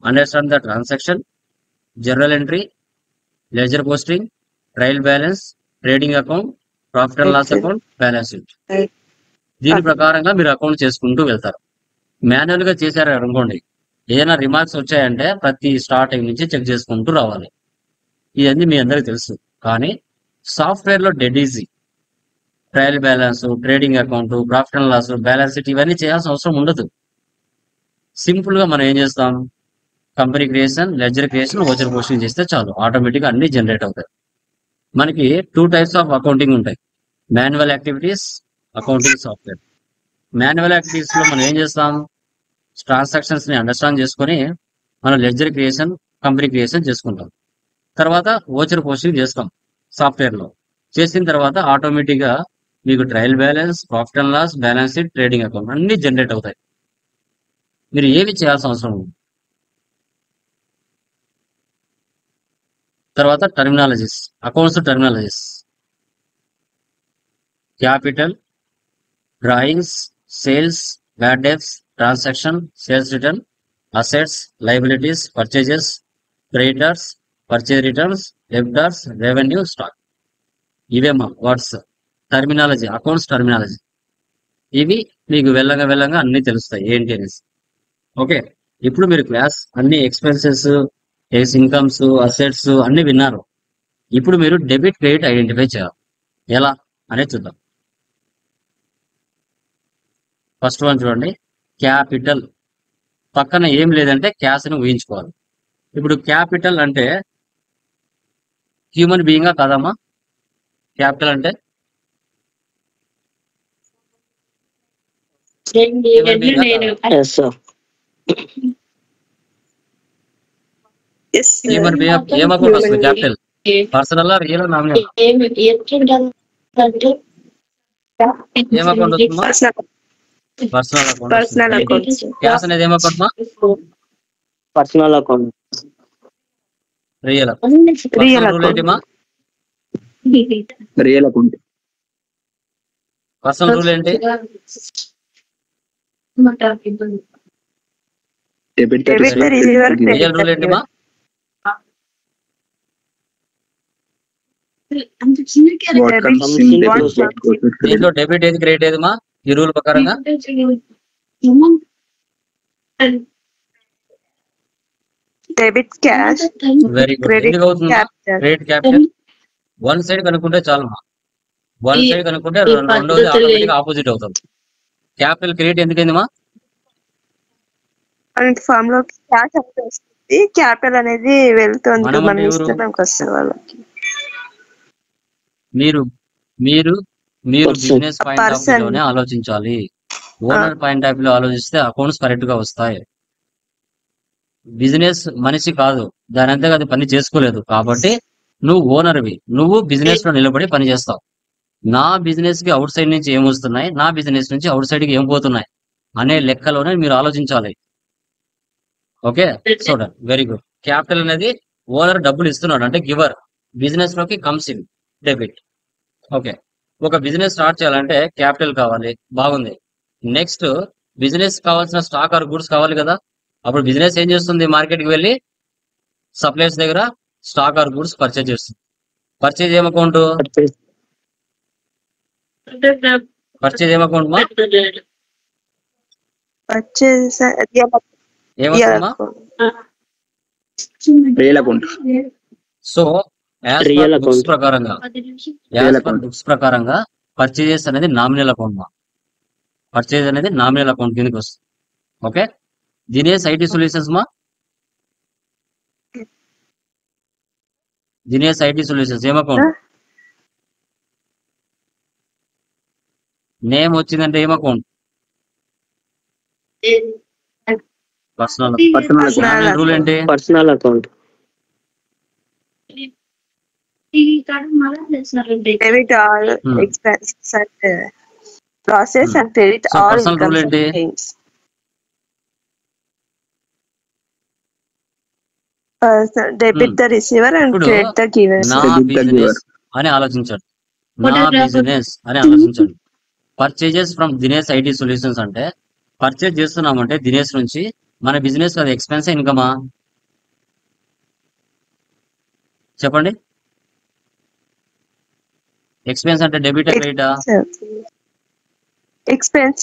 Understand the transaction, journal entry, ledger posting, trial balance, trading account, profit and loss account, balance sheet. దీని ప్రకారంగా మీరు అకౌంట్ చేసుకుంటూ వెళ్తారు. మాన్యువల్ గా చేశారు అనుకోండి, ఏదైనా రిమార్క్స్ వచ్చాయంటే ప్రతి స్టార్టింగ్ నుంచి చెక్ చేసుకుంటూ రావాలి. ఇవన్నీ మీ అందరికి తెలుసు. కానీ సాఫ్ట్వేర్ లో dead easy. Trial balance, trading account, profit and loss, balance sheet ఇవన్నీ చేయాల్సిన అవసరం ఉండదు. సింపుల్ గా మనం ఏం చేస్తాం, company creation, ledger creation, voucher posting చేస్తే చాలు, ఆటోమేటిక్ గా అన్ని జనరేట్ అవుతాయి. మనకి 2 టైప్స్ ఆఫ్ అకౌంటింగ్ ఉంటాయి, manual activities, accounting software. Manual activities లో మనం ఏం చేస్తాం, ట్రాన్సాక్షన్స్ ని అండర్స్టాండ్ చేసుకొని మనం లెడ్జర్ క్రియేషన్, కంపెనీ క్రియేషన్ చేసుకుంటాం. తర్వాత ఓచర్ పోస్టింగ్ చేస్తాం సాఫ్ట్వేర్ లో. చేసిన తర్వాత ఆటోమేటిక్ గా మీకు trial balance, profit and loss, balance sheet, trading account అన్ని జనరేట్ అవుతాయి. మీరు ఏవి చేయాల్సిన అవసరం ఉంది. తర్వాత terminologies, accounts terminologies. Capital, drawings, sales, bad debts, transaction, sales return, assets, liabilities, purchases, creditors, purchase returns, debtors, revenue, stock. ఇవేమా వర్డ్స్ టర్మినాలజీ, అకౌంట్స్ టర్మినాలజీ. ఇవి మీకు వెళ్ళంగా అన్ని తెలుస్తాయి ఏంటి అనేసి. ఓకే, ఇప్పుడు మీరు క్లాస్ అన్ని ఎక్స్పెన్సెస్, ఇన్కమ్స్, అసెట్స్ అన్ని విన్నారు. ఇప్పుడు మీరు డెబిట్, క్రెడిట్ ఐడెంటిఫై చేయాలి. ఎలా అనేది చూద్దాం. ఫస్ట్ వన్ చూడండి, క్యాపిటల్. పక్కన ఏం లేదంటే క్యాష్ ని ఊహించుకోవాలి. ఇప్పుడు క్యాపిటల్ అంటే హ్యూమన్ బీయింగా కాదమ్మా? క్యాపిటల్ అంటే హ్యూమన్ బీయింగ్, హ్యూమన్ బీయింగ్. ఏం అకౌంట్ వస్తుంది క్యాపిటల్? Personal, real, nominal? ఏం అకౌంట్ వస్తుందా? Personal account. క్యాష్ అనేది ఏం అకౌంట్ మా? Personal account. రియల్. రూల్ ఏంటి మా? Real account. పర్సనల్ రూల్ ఏంటి? డెబిట్. రియల్ రూల్ ఏంటి మా? దీంట్లో డెబిట్ ఏది, క్రెడిట్ ఏది మా ఈ రూల్ ప్రకారంగా? Debit cash, very good. Credit ఎందుకు అవుతుందా క్రెడిట్ క్యాపిటల్? వన్ సైడ్ కనుక్కుంటే చాలు మా. వన్ సైడ్ కనుక్కుంటే రెండోది ఆటోమేటిక్ ఆపోజిట్ అవుతుంది. క్యాపిటల్ క్రెడిట్ ఎందుకైంది మా? ఫామ్ లో క్యాష్ వస్తుంది, క్యాపిటల్ అనేది వెళ్తుంది, మనం మనం ఎవరు? ఇస్తున్నాం వస్తుంది వాళ్ళకి. మీరు మీరు మీరు Person. Business point of Person. వ్యూలోనే ఆలోచించాలి. ఓనర్ పాయింట్ ఆఫ్ వ్యూ ఆలోచిస్తే అకౌంట్స్ కరెక్ట్ గా వస్తాయి. బిజినెస్ మనిషి కాదు, దాని అంతగా అది పని చేసుకోలేదు. కాబట్టి నువ్వు ఓనర్వి, నువ్వు బిజినెస్ లో నిలబడి పని చేస్తావు. నా బిజినెస్ కి అవుట్ సైడ్ నుంచి ఏం వస్తున్నాయి, నా బిజినెస్ నుంచి అవుట్ సైడ్ కి ఏం పోతున్నాయి అనే లెక్కలోనే మీరు ఆలోచించాలి. ఓకే, చూడండి, వెరీ గుడ్. క్యాపిటల్ అనేది ఓనర్ డబ్బులు ఇస్తున్నాడు అంటే గివర్. బిజినెస్ లోకి కమ్స్ ఇన్ డెబిట్. ఓకే, ఒక బిజినెస్ స్టార్ట్ చేయాలంటే క్యాపిటల్ కావాలి, బాగుంది. నెక్స్ట్ బిజినెస్ కావాల్సిన స్టాక్ ఆర్ గుడ్స్ కావాలి కదా. అప్పుడు బిజినెస్ ఏం చేస్తుంది, మార్కెట్ కి వెళ్ళి సప్లైర్స్ దగ్గర స్టాక్ ఆర్ గుడ్స్ పర్చేజ్ చేస్తుంది. పర్చేజ్ ఏం అకౌంట్? పర్చేజ్ ఏం అకౌంట్ మా? ఏమొస్తుందమ్మా? Real account. So as Real per books account. ప్రకారంగా, యాజ్ పర్ బుక్స్ ప్రకారంగా పర్చేజెస్ అనేది నామినల్ అకౌంట్ మా. పర్చేజ్ అనేది నామినల్ అకౌంట్ కిందకి వస్తుంది. ఓకే, దినేష్ ఐటీ సొల్యూషన్స్ మా, దినేష్ ఐటీ సొల్యూషన్స్ ఏం అకౌంట్? నేమ్ వచ్చిందంటే ఏం అకౌంట్? పర్సనల్. పర్సనల్ రూల్ ఏంటి? Personal account. Debit all expenses and losses and credit so all personal rule incomes ఏంటి? And gains. Debit the receiver and ఇప్పుడు క్రెడిట్ ద గివర్. నా Debit the బిజినెస్ అని ఆలోచించండి, నా బిజినెస్ అని ఆలోచించండి. Purchases from Dinesh IT solutions అంటే పర్చేజ్ చేస్తున్నామంటే దినేష్ నుంచి మన బిజినెస్ అది ఎక్స్పెన్స్ ఇన్కమా? చెప్పండి. ఎక్స్పెన్స్ అంటే డెబిట్ క్రెడిటా? Expense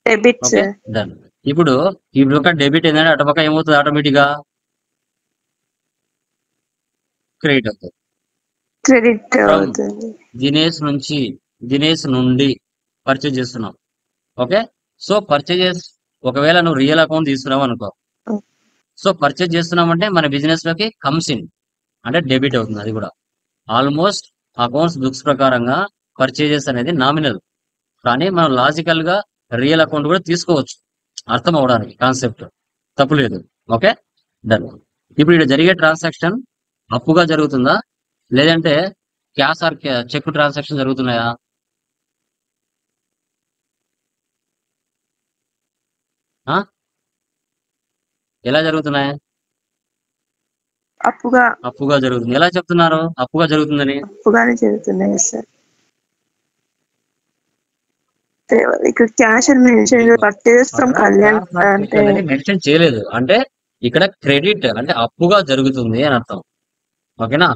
debit. Okay done. ఇప్పుడు ఈ పక్క డెబిట్ ఏంటంటే అటుపక్క ఏమవుతుంది? ఆటోమేటిక్ గా క్రెడిట్ అవుతుంది. క్రెడిట్ From అవుతుంది. దినేష్ నుండి పర్చేజ్ చేస్తున్నాం. ఓకే, సో పర్చేజెస్ ఒకవేళ నువ్వు రియల్ అకౌంట్ తీసుకున్నావు అనుకో, సో పర్చేజ్ చేస్తున్నామంటే మన బిజినెస్ లోకి కమ్స్ ఇన్ అంటే డెబిట్ అవుతుంది. అది కూడా ఆల్మోస్ట్ అకౌంట్స్ బుక్స్ ప్రకారంగా పర్చేజెస్ అనేది నామినల్, కానీ మనం లాజికల్ గా రియల్ అకౌంట్ కూడా తీసుకోవచ్చు అర్థం అవడానికి. కాన్సెప్ట్ తప్పులేదు. Okay done. ఇప్పుడు ఇక్కడ జరిగే ట్రాన్సాక్షన్ అప్పుగా జరుగుతుందా లేదంటే క్యాష్ ఆర్ చెక్ ట్రాన్సాక్షన్ జరుగుతున్నాయా? ఆ? ఎలా జరుగుతున్నాయి? అప్పుగా జరుగుతుంది. ఎలా చెప్తున్నారు అప్పుగా జరుగుతుందని? అప్పుగానే జరుగుతున్నాయి సార్. ఇక్కడ క్యాష్ అని మెన్షన్ పర్చేస్ ఫ్రమ్ కళ్యాణ్ అంటే మెన్షన్ చేయలేదు, అంటే ఇక్కడ క్రెడిట్ అంటే అప్పుగా జరుగుతుంది అని అర్థం. ఓకేనా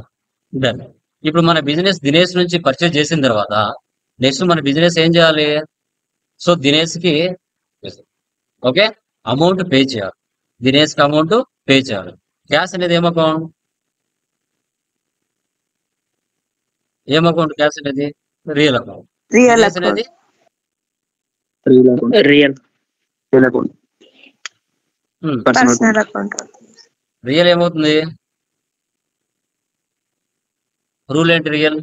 డన్. ఇప్పుడు మన బిజినెస్ దినేష్ నుంచి పర్చేజ్ చేసిన తర్వాత నెక్స్ట్ మన బిజినెస్ ఏం చేయాలి? సో దినేష్ కి ఓకే అమౌంట్ పే చేయాలి, దినేష్ కి అమౌంట్ పే చేయాలి. క్యాష్ అనేది ఏం అకౌంట్? ఏం అకౌంట్? క్యాష్ అనేది రియల్ అకౌంట్. రియల్ దినేష్ అనేది real account. Personal account. Real ఏమవుతుంది? రూల్ ఏంటి real?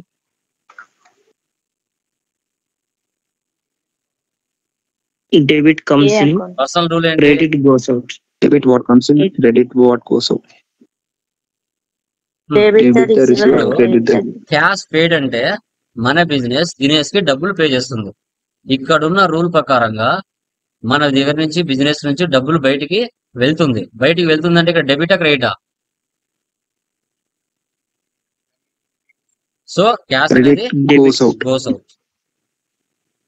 Debit comes in, personal rule ఏంటి? Credit goes out. Debit what comes in, credit what goes out. Debit the Debit the receiver, receiver. credit the cash paid అంటే మన బిజినెస్ దినేష్ కి డబ్బులు పే చేస్తుంది. ఇక్కడున్న రూల్ ప్రకారంగా మన దగ్గర నుంచి బిజినెస్ నుంచి డబ్బులు బయటికి వెళ్తుంది. బయటికి వెళ్తుందంటే ఇక్కడ డెబిటా క్రెడిటా? సో క్యాష్ అనేది credit goes out. Goes out.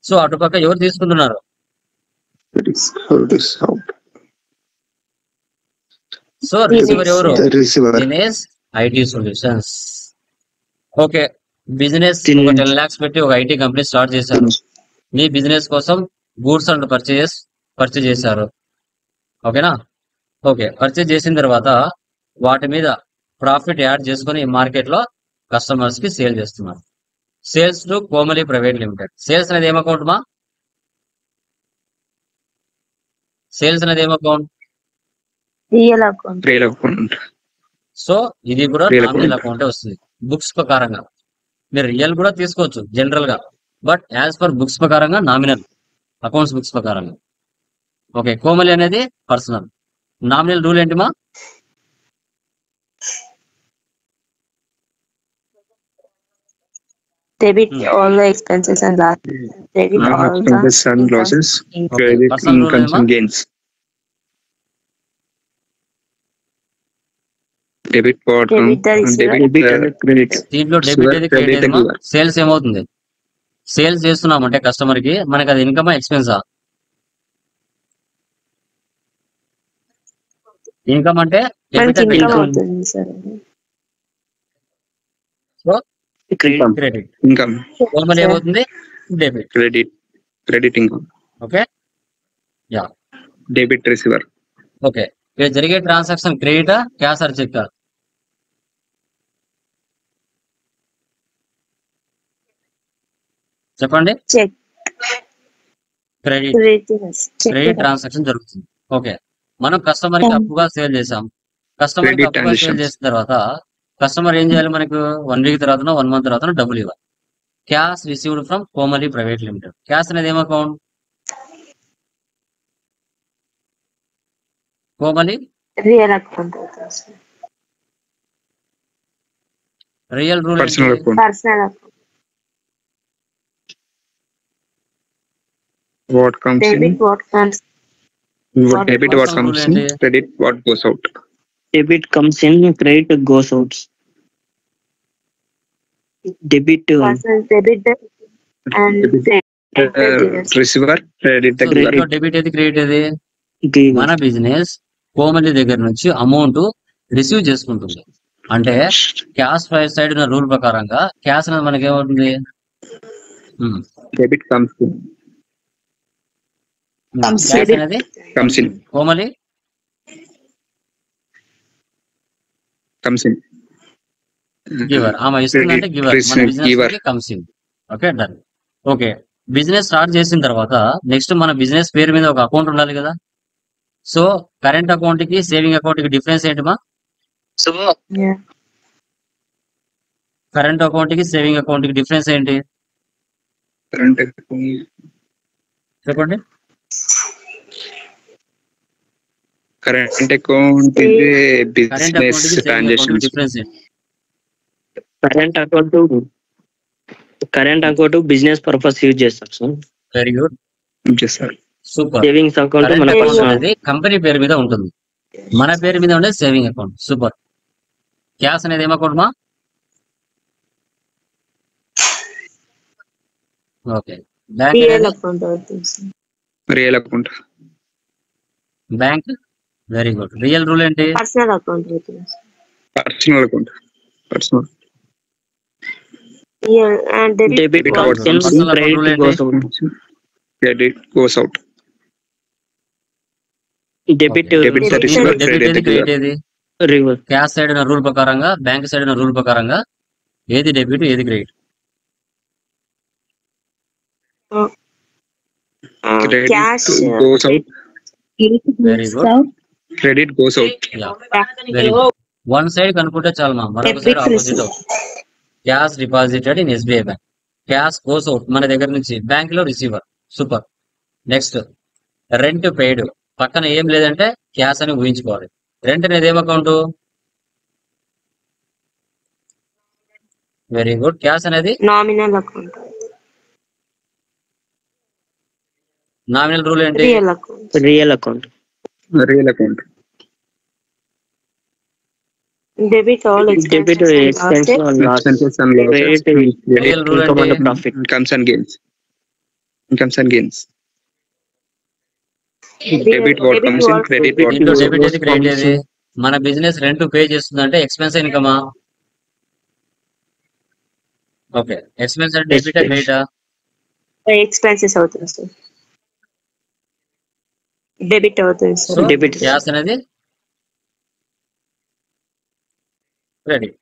So అటుపక్క ఎవరు తీసుకుంటున్నారు? It is out. So receiver ఎవరు? The receiver. Dinesh IT solutions. Okay, business ఒక దినేష్. 10 lakhs పెట్టి ఒక ఐటీ కంపెనీ స్టార్ట్ చేశారు. మీ బిజినెస్ కోసం గూడ్స్ అండ్ పర్చేజ్ చేశారు. ఓకేనా? ఓకే, పర్చేజ్ చేసిన తర్వాత వాటి మీద ప్రాఫిట్ యాడ్ చేసుకుని మార్కెట్ లో కస్టమర్స్ కి సేల్ చేస్తున్నారు. Sales to Komali private limited. Sales అనేది ఏం అకౌంట్ మా? సేల్స్ అనేది ఏం account? Real account. Real account. So ఇది కూడా Real నామినల్ account. అకౌంట్ వస్తుంది బుక్స్ ప్రకారంగా. మీరు రియల్ కూడా తీసుకోవచ్చు జనరల్ గా, బట్ యాజ్ పర్ బుక్స్ ప్రకారంగా నామినల్ అకౌంట్స్ బుక్స్ ప్రకారంగా. ఓకే, కోమలి అనేది పర్సనల్. నామినల్ రూల్ ఏంటి మా? Debit all the expenses and losses. Credit all the Expenses and losses, credit Personal rule incomes ఏమా? and gains. Debit what Debit comes, the receiver. debit the credit. దీంట్లో డెబిట్ Receiver, ఏది credit క్రెడిట్ the ఏది మా? giver. సేల్స్ ఏమవుతుంది? సేల్స్ చేస్తున్నామంటే కస్టమర్ కి మనకి అది ఇన్కమ్ ఎక్స్పెన్సా? ఇన్కమ్ అంటే మనకి డెబిట్ ఇన్కమ్ క్రెడిట్. అవుతుంది sir. So Income. Credit. Income. Komali ఏమవుతుంది? Debit. Credit income. Okay ya Debit receiver. Okay. ఇక్కడ జరిగే ట్రాన్సాక్షన్ క్రెడిటా క్యాష్ ఆర్ చెక్? చెప్పండి. చెక్. క్రెడిట్ ట్రాన్సాక్షన్ జరుగుతుంది. ఓకే, మనం కస్టమర్ కి అప్పుగా సేల్ చేసాం. కస్టమర్ కి Credit అప్పుగా సేల్ transactions. చేసిన తర్వాత కస్టమర్ ఏం చేయాలి? మనకు 1 వీక్ తర్వాత 1 మంత్ తర్వాత డబ్బులు ఇవ్వాలి. Cash received from Komali private limited. Cash అనేది ఏం account? Komali real account real rule Personal account. Personal account What comes in? Debit what comes What debit what Personal comes rule in? ఏంటి? Credit what goes out. Debit comes in, credit goes out. Debit personal debit and Receiver, credit the Credit. giver. Debit ఏది, క్రెడిట్ ఏది? giver. మన బిజినెస్ కోమలి దగ్గర నుంచి అమౌంట్ రిసీవ్ చేసుకుంటుంది. అంటే క్యాష్ సైడ్ ఉన్న రూల్ ప్రకారంగా క్యాష్ అనేది మనకి ఏమవుతుంది? Debit comes in. క్యాష్ అనేది Comes in. Komali Comes in. Giver. ఆమె ఇస్తుందంటే Credit, గివర్. మన receive, giver. Business comes in. Okay, done. Okay, business start చేసిన తర్వాత నెక్స్ట్ మన బిజినెస్ పేరు మీద ఒక అకౌంట్ ఉండాలి కదా. సో కరెంట్ అకౌంట్ కి సేవింగ్ అకౌంట్ కి డిఫరెన్స్ ఏంటి మా? కరెంట్ అకౌంట్ కి సేవింగ్ అకౌంట్ కి డిఫరెన్స్ ఏంటి Current account. చెప్పండి. Current account is a current account business కి సేవింగ్ అకౌంట్ కి transactions. డిఫరెన్స్ ఏంటి? Current account business purpose use చేస్తాం sir. Very good, Yes, sir. Super. Savings account current మన అకౌంట్ పర్సనల్. అనేది కంపెనీ పేరు మీద ఉంటుంది, మన పేరు మీద ఉండేది సేవింగ్ అకౌంట్. సూపర్. క్యాష్ అనేది ఏం అకౌంట్ మా? ఓకే, బ్యాంక్ రియల్ అనేది అకౌంట్ అవుతుంది Real account. Bank. Very good. Real rule ఏంటి? పర్సనల్ అకౌంట్ అవుతుంది Personal account. Personal. Real and Debit debit comes in, Personal account credit rule goes out. Credit goes out. Debit Debit the receiver, debit credit ఏది, the క్రెడిట్ giver. ఏది? రివర్. క్యాష్ సైడ్ ఉన్న రూల్ ప్రకారంగా, బ్యాంక్ సైడ్ ఉన్న రూల్ ప్రకారంగా ఏది డెబిట్, ఏది credit? Credit cash goes out. Very good. Credit goes out. Very good. One side కనుక్కుంటే చాలు మా, మరొక సైడ్ Debit ఆపోజిట్ receive. అవుతుంది. Cash deposited in SBI bank. Cash goes out మన దగ్గర నుంచి, బ్యాంక్ లో receiver. Super. Next, rent paid. పక్కన ఏం లేదంటే క్యాష్ అని ఊహించుకోవాలి. రెంట్ అనేది ఏం అకౌంట్? Very good. క్యాష్ అనేది నామినల్ అకౌంట్ నామినల్ రూల్ ఏంటి? Real account real account. Real account. Debit all Debit expense on loss. Expenses and losses. Credit Real rule income అంటే and profit. Incomes and gains. Incomes and gains. Debit what comes in, credit what దీంట్లో goes out. డెబిట్ ఏది, క్రెడిట్ ఏది? మన బిజినెస్ రెంట్ పే చేస్తుందంటే ఎక్స్పెన్స్ ఇన్కమా? ఓకే, ఎక్స్పెన్స్ అంటే డెబిట్ క్రెడిటా? ఎక్స్పెన్సెస్ అవుతుంది సార్ డెబిట్ అవుతుంది సో సార్ Debit. క్యాష్ అనేది credit.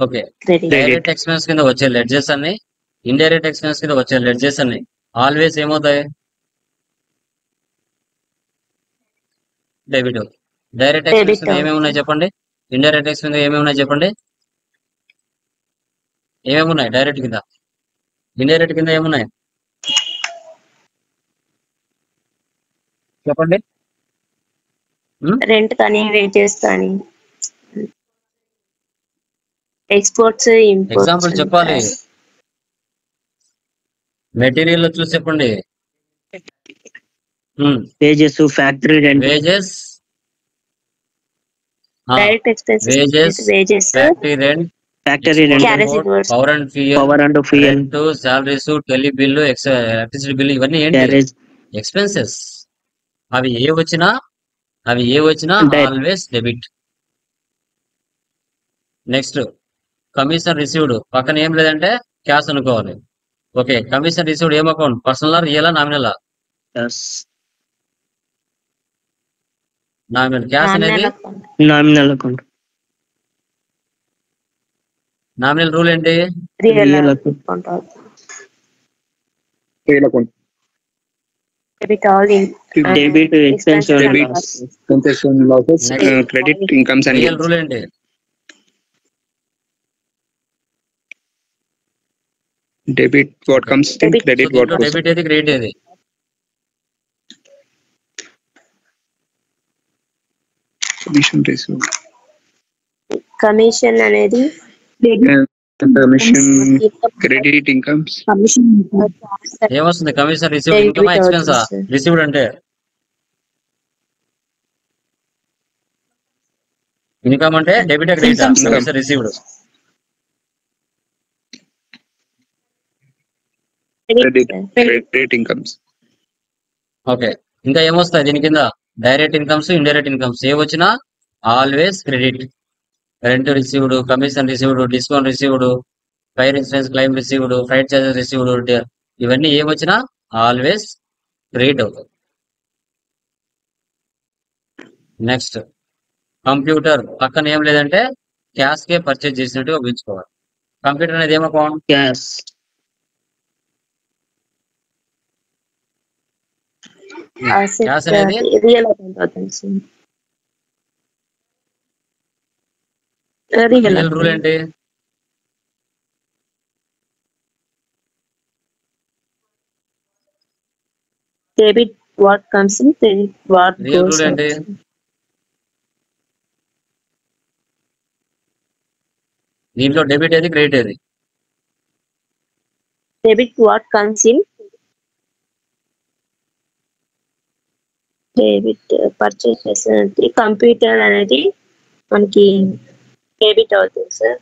Okay, credit direct expense కింద వచ్చే లెడ్జెస్ అన్ని, ఇండైరెక్ట్ ఎక్స్పెన్స్ కింద వచ్చే లెడ్జెస్ అన్ని ఆల్వేస్ ఏమవుతాయి? డెబిట్. డైరెక్ట్ ఎక్స్పెన్స్ కింద ఏమేమి ఉన్నాయి చెప్పండి. ఇండైరెక్ట్ ఎక్స్పెన్స్ ఏమేమి ఉన్నాయి చెప్పండి. ఏమేమి ఉన్నాయి డైరెక్ట్ కింద? ఇండైరెక్ట్ కింద ఏమున్నాయి చెప్పండి. రెంట్ కానీ వేజెస్ కానీ ఎక్స్పోర్ట్స్ ఎగ్జాంపుల్ చెప్పాలి. మెటీరియల్ చూసి చెప్పండి. Wages, factory rent. Wages, direct expenses wages, wages factory rent, factory rent, carriage reverse power and fuel, power and fuel, rent, salaries, tele bill, electricity bill, ఇవన్నీ ఏంటి? క్యారేజ్. ఎక్స్పెన్సెస్. అవి ఏ వచ్చినా Direct. Always debit. Next, commission received. పక్కన ఏం లేదంటే క్యాష్ అనుకోవాలి. ఓకే, కమిషన్ రిసీవ్డ్ ఏం account? Personal, real, nominal? Nominal. Cash అనేది నామినల్ అకౌంట్. నామినల్ రూల్ ఏంటి? Real Real account Real account. Debit all in Debit expense or Debit. loss. Concession losses, Next. credit incomes and real gains. Rule ఏంటి? Debit what comes in, Debit. So credit what దీంట్లో goes డెబిట్ ఏది, క్రెడిట్ ఏది? commission ratio. కమిషన్ అనేది Commission, credit incomes. ఏమొస్తుంది? కమిషన్ రిసీవ్డ్, Debit ఇన్కమ్, ఎక్స్పెన్సా? అవుతుంది, sir. రిసీవ్డ్ అంటే ఇన్కమ్ అంటే debit, credit, Income, sir. Commission received. Credit incomes. ఓకే, ఇంకా ఏమొస్తాయి దీని కింద? Direct incomes, indirect incomes. ఏ వచ్చినా always credit. Rent received, commission received, discount received, fire insurance claim received, flight charges received, ఇవన్నీ ఏమొచ్చినా ఆల్వేస్ క్రెడిట్ అవుతాయి. నెక్స్ట్, కంప్యూటర్ పక్కన ఏం లేదంటే క్యాష్ కే పర్చేజ్ చేసినట్టుగా ఊహించుకోవాలి. కంప్యూటర్ అనేది ఏం అకౌంట్? Cash. క్యాష్ అనేది రియల్ అకౌంట్ అవుతుంది సార్. రియల్ రియల్ రూల్ ఏంటి? Debit what comes in, credit what real goes rule ఏంటి? దీంట్లో డెబిట్ ఏది, క్రెడిట్ ఏది? Debit what comes in, debit purchase చేసినది. కంప్యూటర్ అనేది మనకి డెబిట్ అవుతుంది సార్.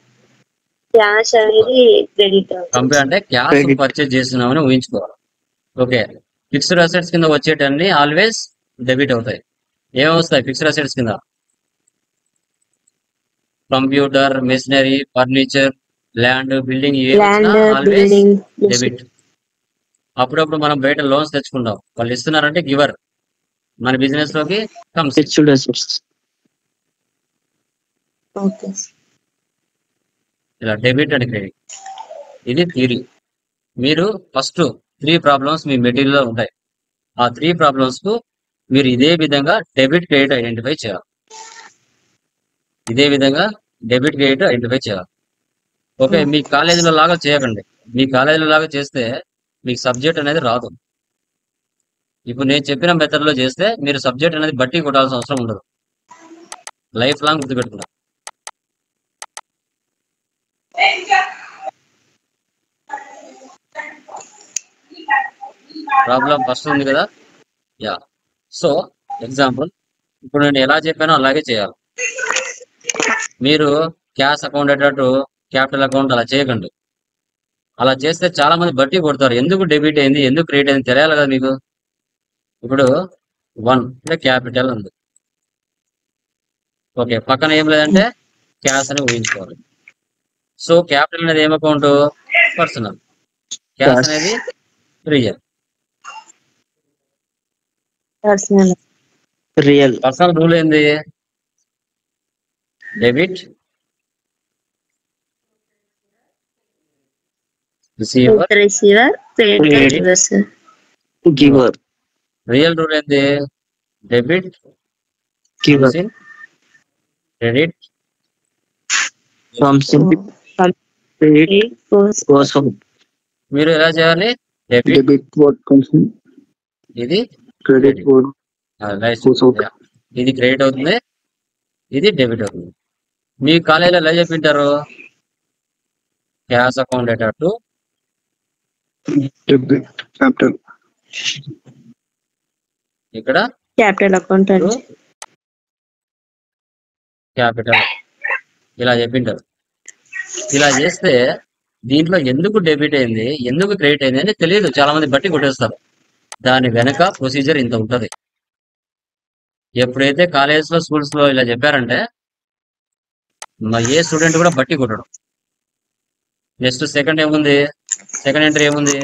క్యాష్ అనేది క్రెడిట్ అవుతుంది. కంప్యూటర్ అంటే క్యాష్ Credit. పర్చేజ్ చేస్తున్నామని ఊహించుకోవాలి. ఓకే, ఫిక్స్డ్ అసెట్స్ కింద వచ్చేటన్ని ఆల్వేస్ డెబిట్ అవుతాయి. ఏమొస్తాయి ఫిక్స్డ్ అసెట్స్ కింద? Computer, machinery, furniture, land, building, land, always building, debit. అప్పుడప్పుడు మనం బయట లోన్స్ తెచ్చుకుంటాం, వాళ్ళు ఇస్తున్నారంటే గివర్. మన బిజినెస్ లోకి కమ్స్. Fixed assets. ఓకే. ఇలా డెబిట్ అండ్ క్రెడిట్. ఇది థియరీ. మీరు ఫస్ట్ 3 ప్రాబ్లమ్స్ మీ మెటీరియల్ లో ఉంటాయి. ఆ 3 ప్రాబ్లమ్స్ కు మీరు ఇదే విధంగా డెబిట్, క్రెడిట్ ఐడెంటిఫై చేయాలి. ఇదే విధంగా డెబిట్, క్రెడిట్ ఐడెంటిఫై చేయాలి. ఓకే, మీ కాలేజీలో లాగా చేయకండి. మీ కాలేజీలో లాగా చేస్తే మీకు సబ్జెక్ట్ అనేది రాదు. ఇప్పుడు నేను చెప్పిన మెథడ్ లో చేస్తే మీరు సబ్జెక్ట్ అనేది బట్టి కొట్టాల్సిన అవసరం ఉండదు. లైఫ్ లాంగ్ గుర్తుపెట్టుకున్నారు. ప్రాబ్లం ఫస్ట్ ఉంది కదా? యా. సో ఎగ్జాంపుల్, ఇప్పుడు నేను ఎలా చెప్పానో అలాగే చేయాలి. మీరు క్యాష్ అకౌంట్ అయ్యేటట్టు క్యాపిటల్ అకౌంట్ అలా చేయకండి. అలా చేస్తే చాలా మంది బట్టి కొడతారు. ఎందుకు డెబిట్ అయింది, ఎందుకు క్రెడిట్ అయింది తెలియాలి కదా మీకు. ఇప్పుడు 1 అంటే క్యాపిటల్ ఉంది. ఓకే, పక్కన ఏం లేదంటే క్యాష్ అని ఊహించుకోవాలి. సో క్యాపిటల్ అనేది ఏం అకౌంట్? పర్సనల్. క్యాష్ అనేది real. Personal. Real. Personal rule ఏంది? Debit, receiver, receiver, credit sir. Giver. Real rule ఏంది? Debit, Giver. Credit, Comes in. Credit goes out. మీరు ఎలా చేయాలి? Debit, Debit what comes in, ఇది credit what goes out. ఇది క్రెడిట్ అవుతుంది, ఇది డెబిట్ అవుతుంది. మీ కాలేజీలో ఎలా చెప్పింటారు? క్యాష్ అకౌంట్ అయ్యేటట్టు Debit capital. ఇక్కడ క్యాపిటల్ అకౌంట్ అంటే క్యాపిటల్ ఇలా చెప్పింటారు. ఇలా చేస్తే దీంట్లో ఎందుకు డెబిట్ అయింది, ఎందుకు క్రెడిట్ అయింది అని తెలియదు. చాలా మంది బట్టి కొట్టేస్తారు. దాని వెనక ప్రొసీజర్ ఇంత ఉంటది. ఎప్పుడైతే కాలేజెస్ లో, స్కూల్స్ లో ఇలా చెప్పారంటే ఏ స్టూడెంట్ కూడా బట్టి కొట్టడం. నెక్స్ట్ సెకండ్ ఏముంది? సెకండ్ ఎంట్రీ ఏముంది?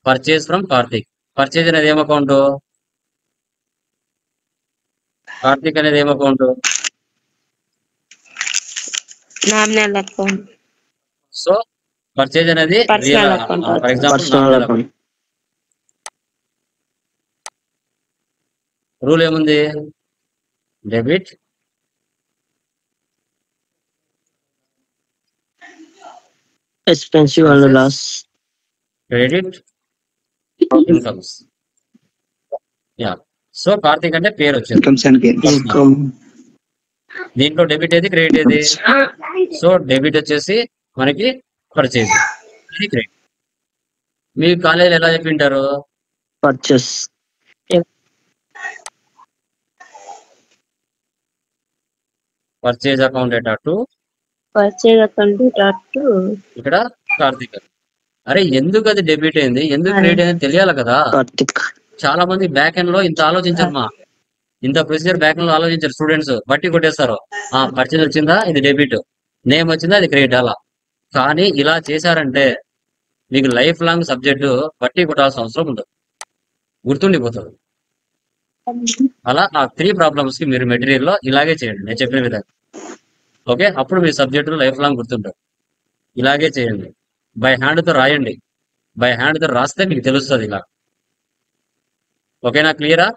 Purchase from Karthik. పర్చేజ్ అనేది ఏం అకౌంట్? కార్తిక్ అనేది ఏం account? Nominal account. So purchase అనేది Personal account. For example Personal account. Rule ఏముంది? Debit expensive and loss. Credit incomes. Ya, so Karthik అంటే పేరు వచ్చింది. Incomes and gains. Income. దీంట్లో డెబిట్ ఏది, క్రెడిట్ ఏది? సో డెబిట్ వచ్చేసి మనకి పర్చేజ్, ఇది క్రెడిట్. మీ కాలేజీలో ఎలా చెప్పింటారు? Purchase. Purchase account to purchase account ఇక్కడ కార్తీక్. అరే ఎందుకు అది డెబిట్ అయింది, ఎందుకు క్రెడిట్ అయింది తెలియాలి కదా. Karthik. చాలా మంది బ్యాక్ ఎండ్ లో ఇంత ఆలోచించారు మా, ఇంత ప్రొసీజర్ బ్యాక్ ఎండ్ లో ఆలోచించారు. స్టూడెంట్స్ బట్టి కొట్టేస్తారు. పర్చేజ్ వచ్చిందా ఇది డెబిట్, నేమ్ వచ్చిందా అది క్రెడిట్ అలా. కానీ ఇలా చేశారంటే మీకు లైఫ్ లాంగ్ సబ్జెక్టు బట్టి కొట్టాల్సిన అవసరం ఉండదు, గుర్తుండిపోతుంది. అలా ఆ 3 ప్రాబ్లమ్స్ కి మీరు మెటీరియల్ లో ఇలాగే చేయండి నేను చెప్పిన విధంగా. ఓకే, అప్పుడు మీ సబ్జెక్టు లైఫ్ లాంగ్ గుర్తుంటారు. ఇలాగే చేయండి, బై హ్యాండ్ తో రాయండి. బై హ్యాండ్ తో రాస్తే మీకు తెలుస్తుంది ఇలా. ఓకేనా, క్లియరా?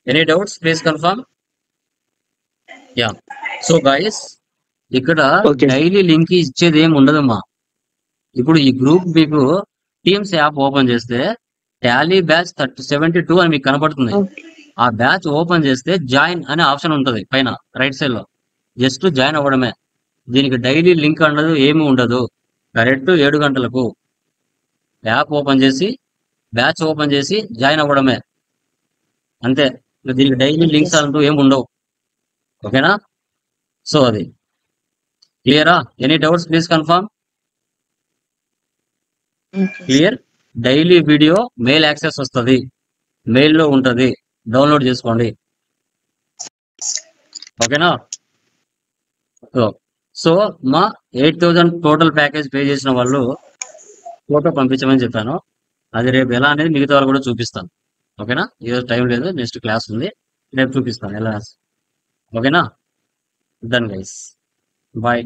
Any doubts please confirm. Ya, so guys ఇక్కడ Okay. డైలీ లింక్ ఇచ్చేది ఏమి ఉండదమ్మా. ఇప్పుడు ఈ గ్రూప్ మీకు టీమ్స్ యాప్ ఓపెన్ చేస్తే టాలీ బ్యాచ్ 72 అని మీకు కనపడుతుంది. ఆ బ్యాచ్ ఓపెన్ చేస్తే జాయిన్ అనే ఆప్షన్ ఉంటుంది పైన రైట్ సైడ్ లో. జస్ట్ జాయిన్ అవ్వడమే. దీనికి డైలీ లింక్ అన్నది ఏమి ఉండదు. కరెక్ట్ 7 గంటలకు యాప్ ఓపెన్ చేసి బ్యాచ్ ఓపెన్ చేసి జాయిన్ అవ్వడమే అంతే. దీనికి డైలీ లింక్స్ అంటూ ఏమి ఉండవు. ఓకేనా? సో అది క్లియరా? Any doubts please confirm. Clear. Daily video mail access వస్తుంది, మెయిల్ లో ఉంటది, డౌన్లోడ్ చేసుకోండి. ఓకేనా? సో మా 8,000 టోటల్ ప్యాకేజ్ పే చేసిన వాళ్ళు ఫోటో పంపించమని చెప్పాను. అది రేపు ఎలా అనేది మిగతా వాళ్ళు కూడా చూపిస్తాను. ఓకేనా? ఈరోజు టైం లేదు, నెక్స్ట్ క్లాస్ ఉంది, రేపు చూపిస్తాను ఎలా. ఓకేనా? Done guys, bye.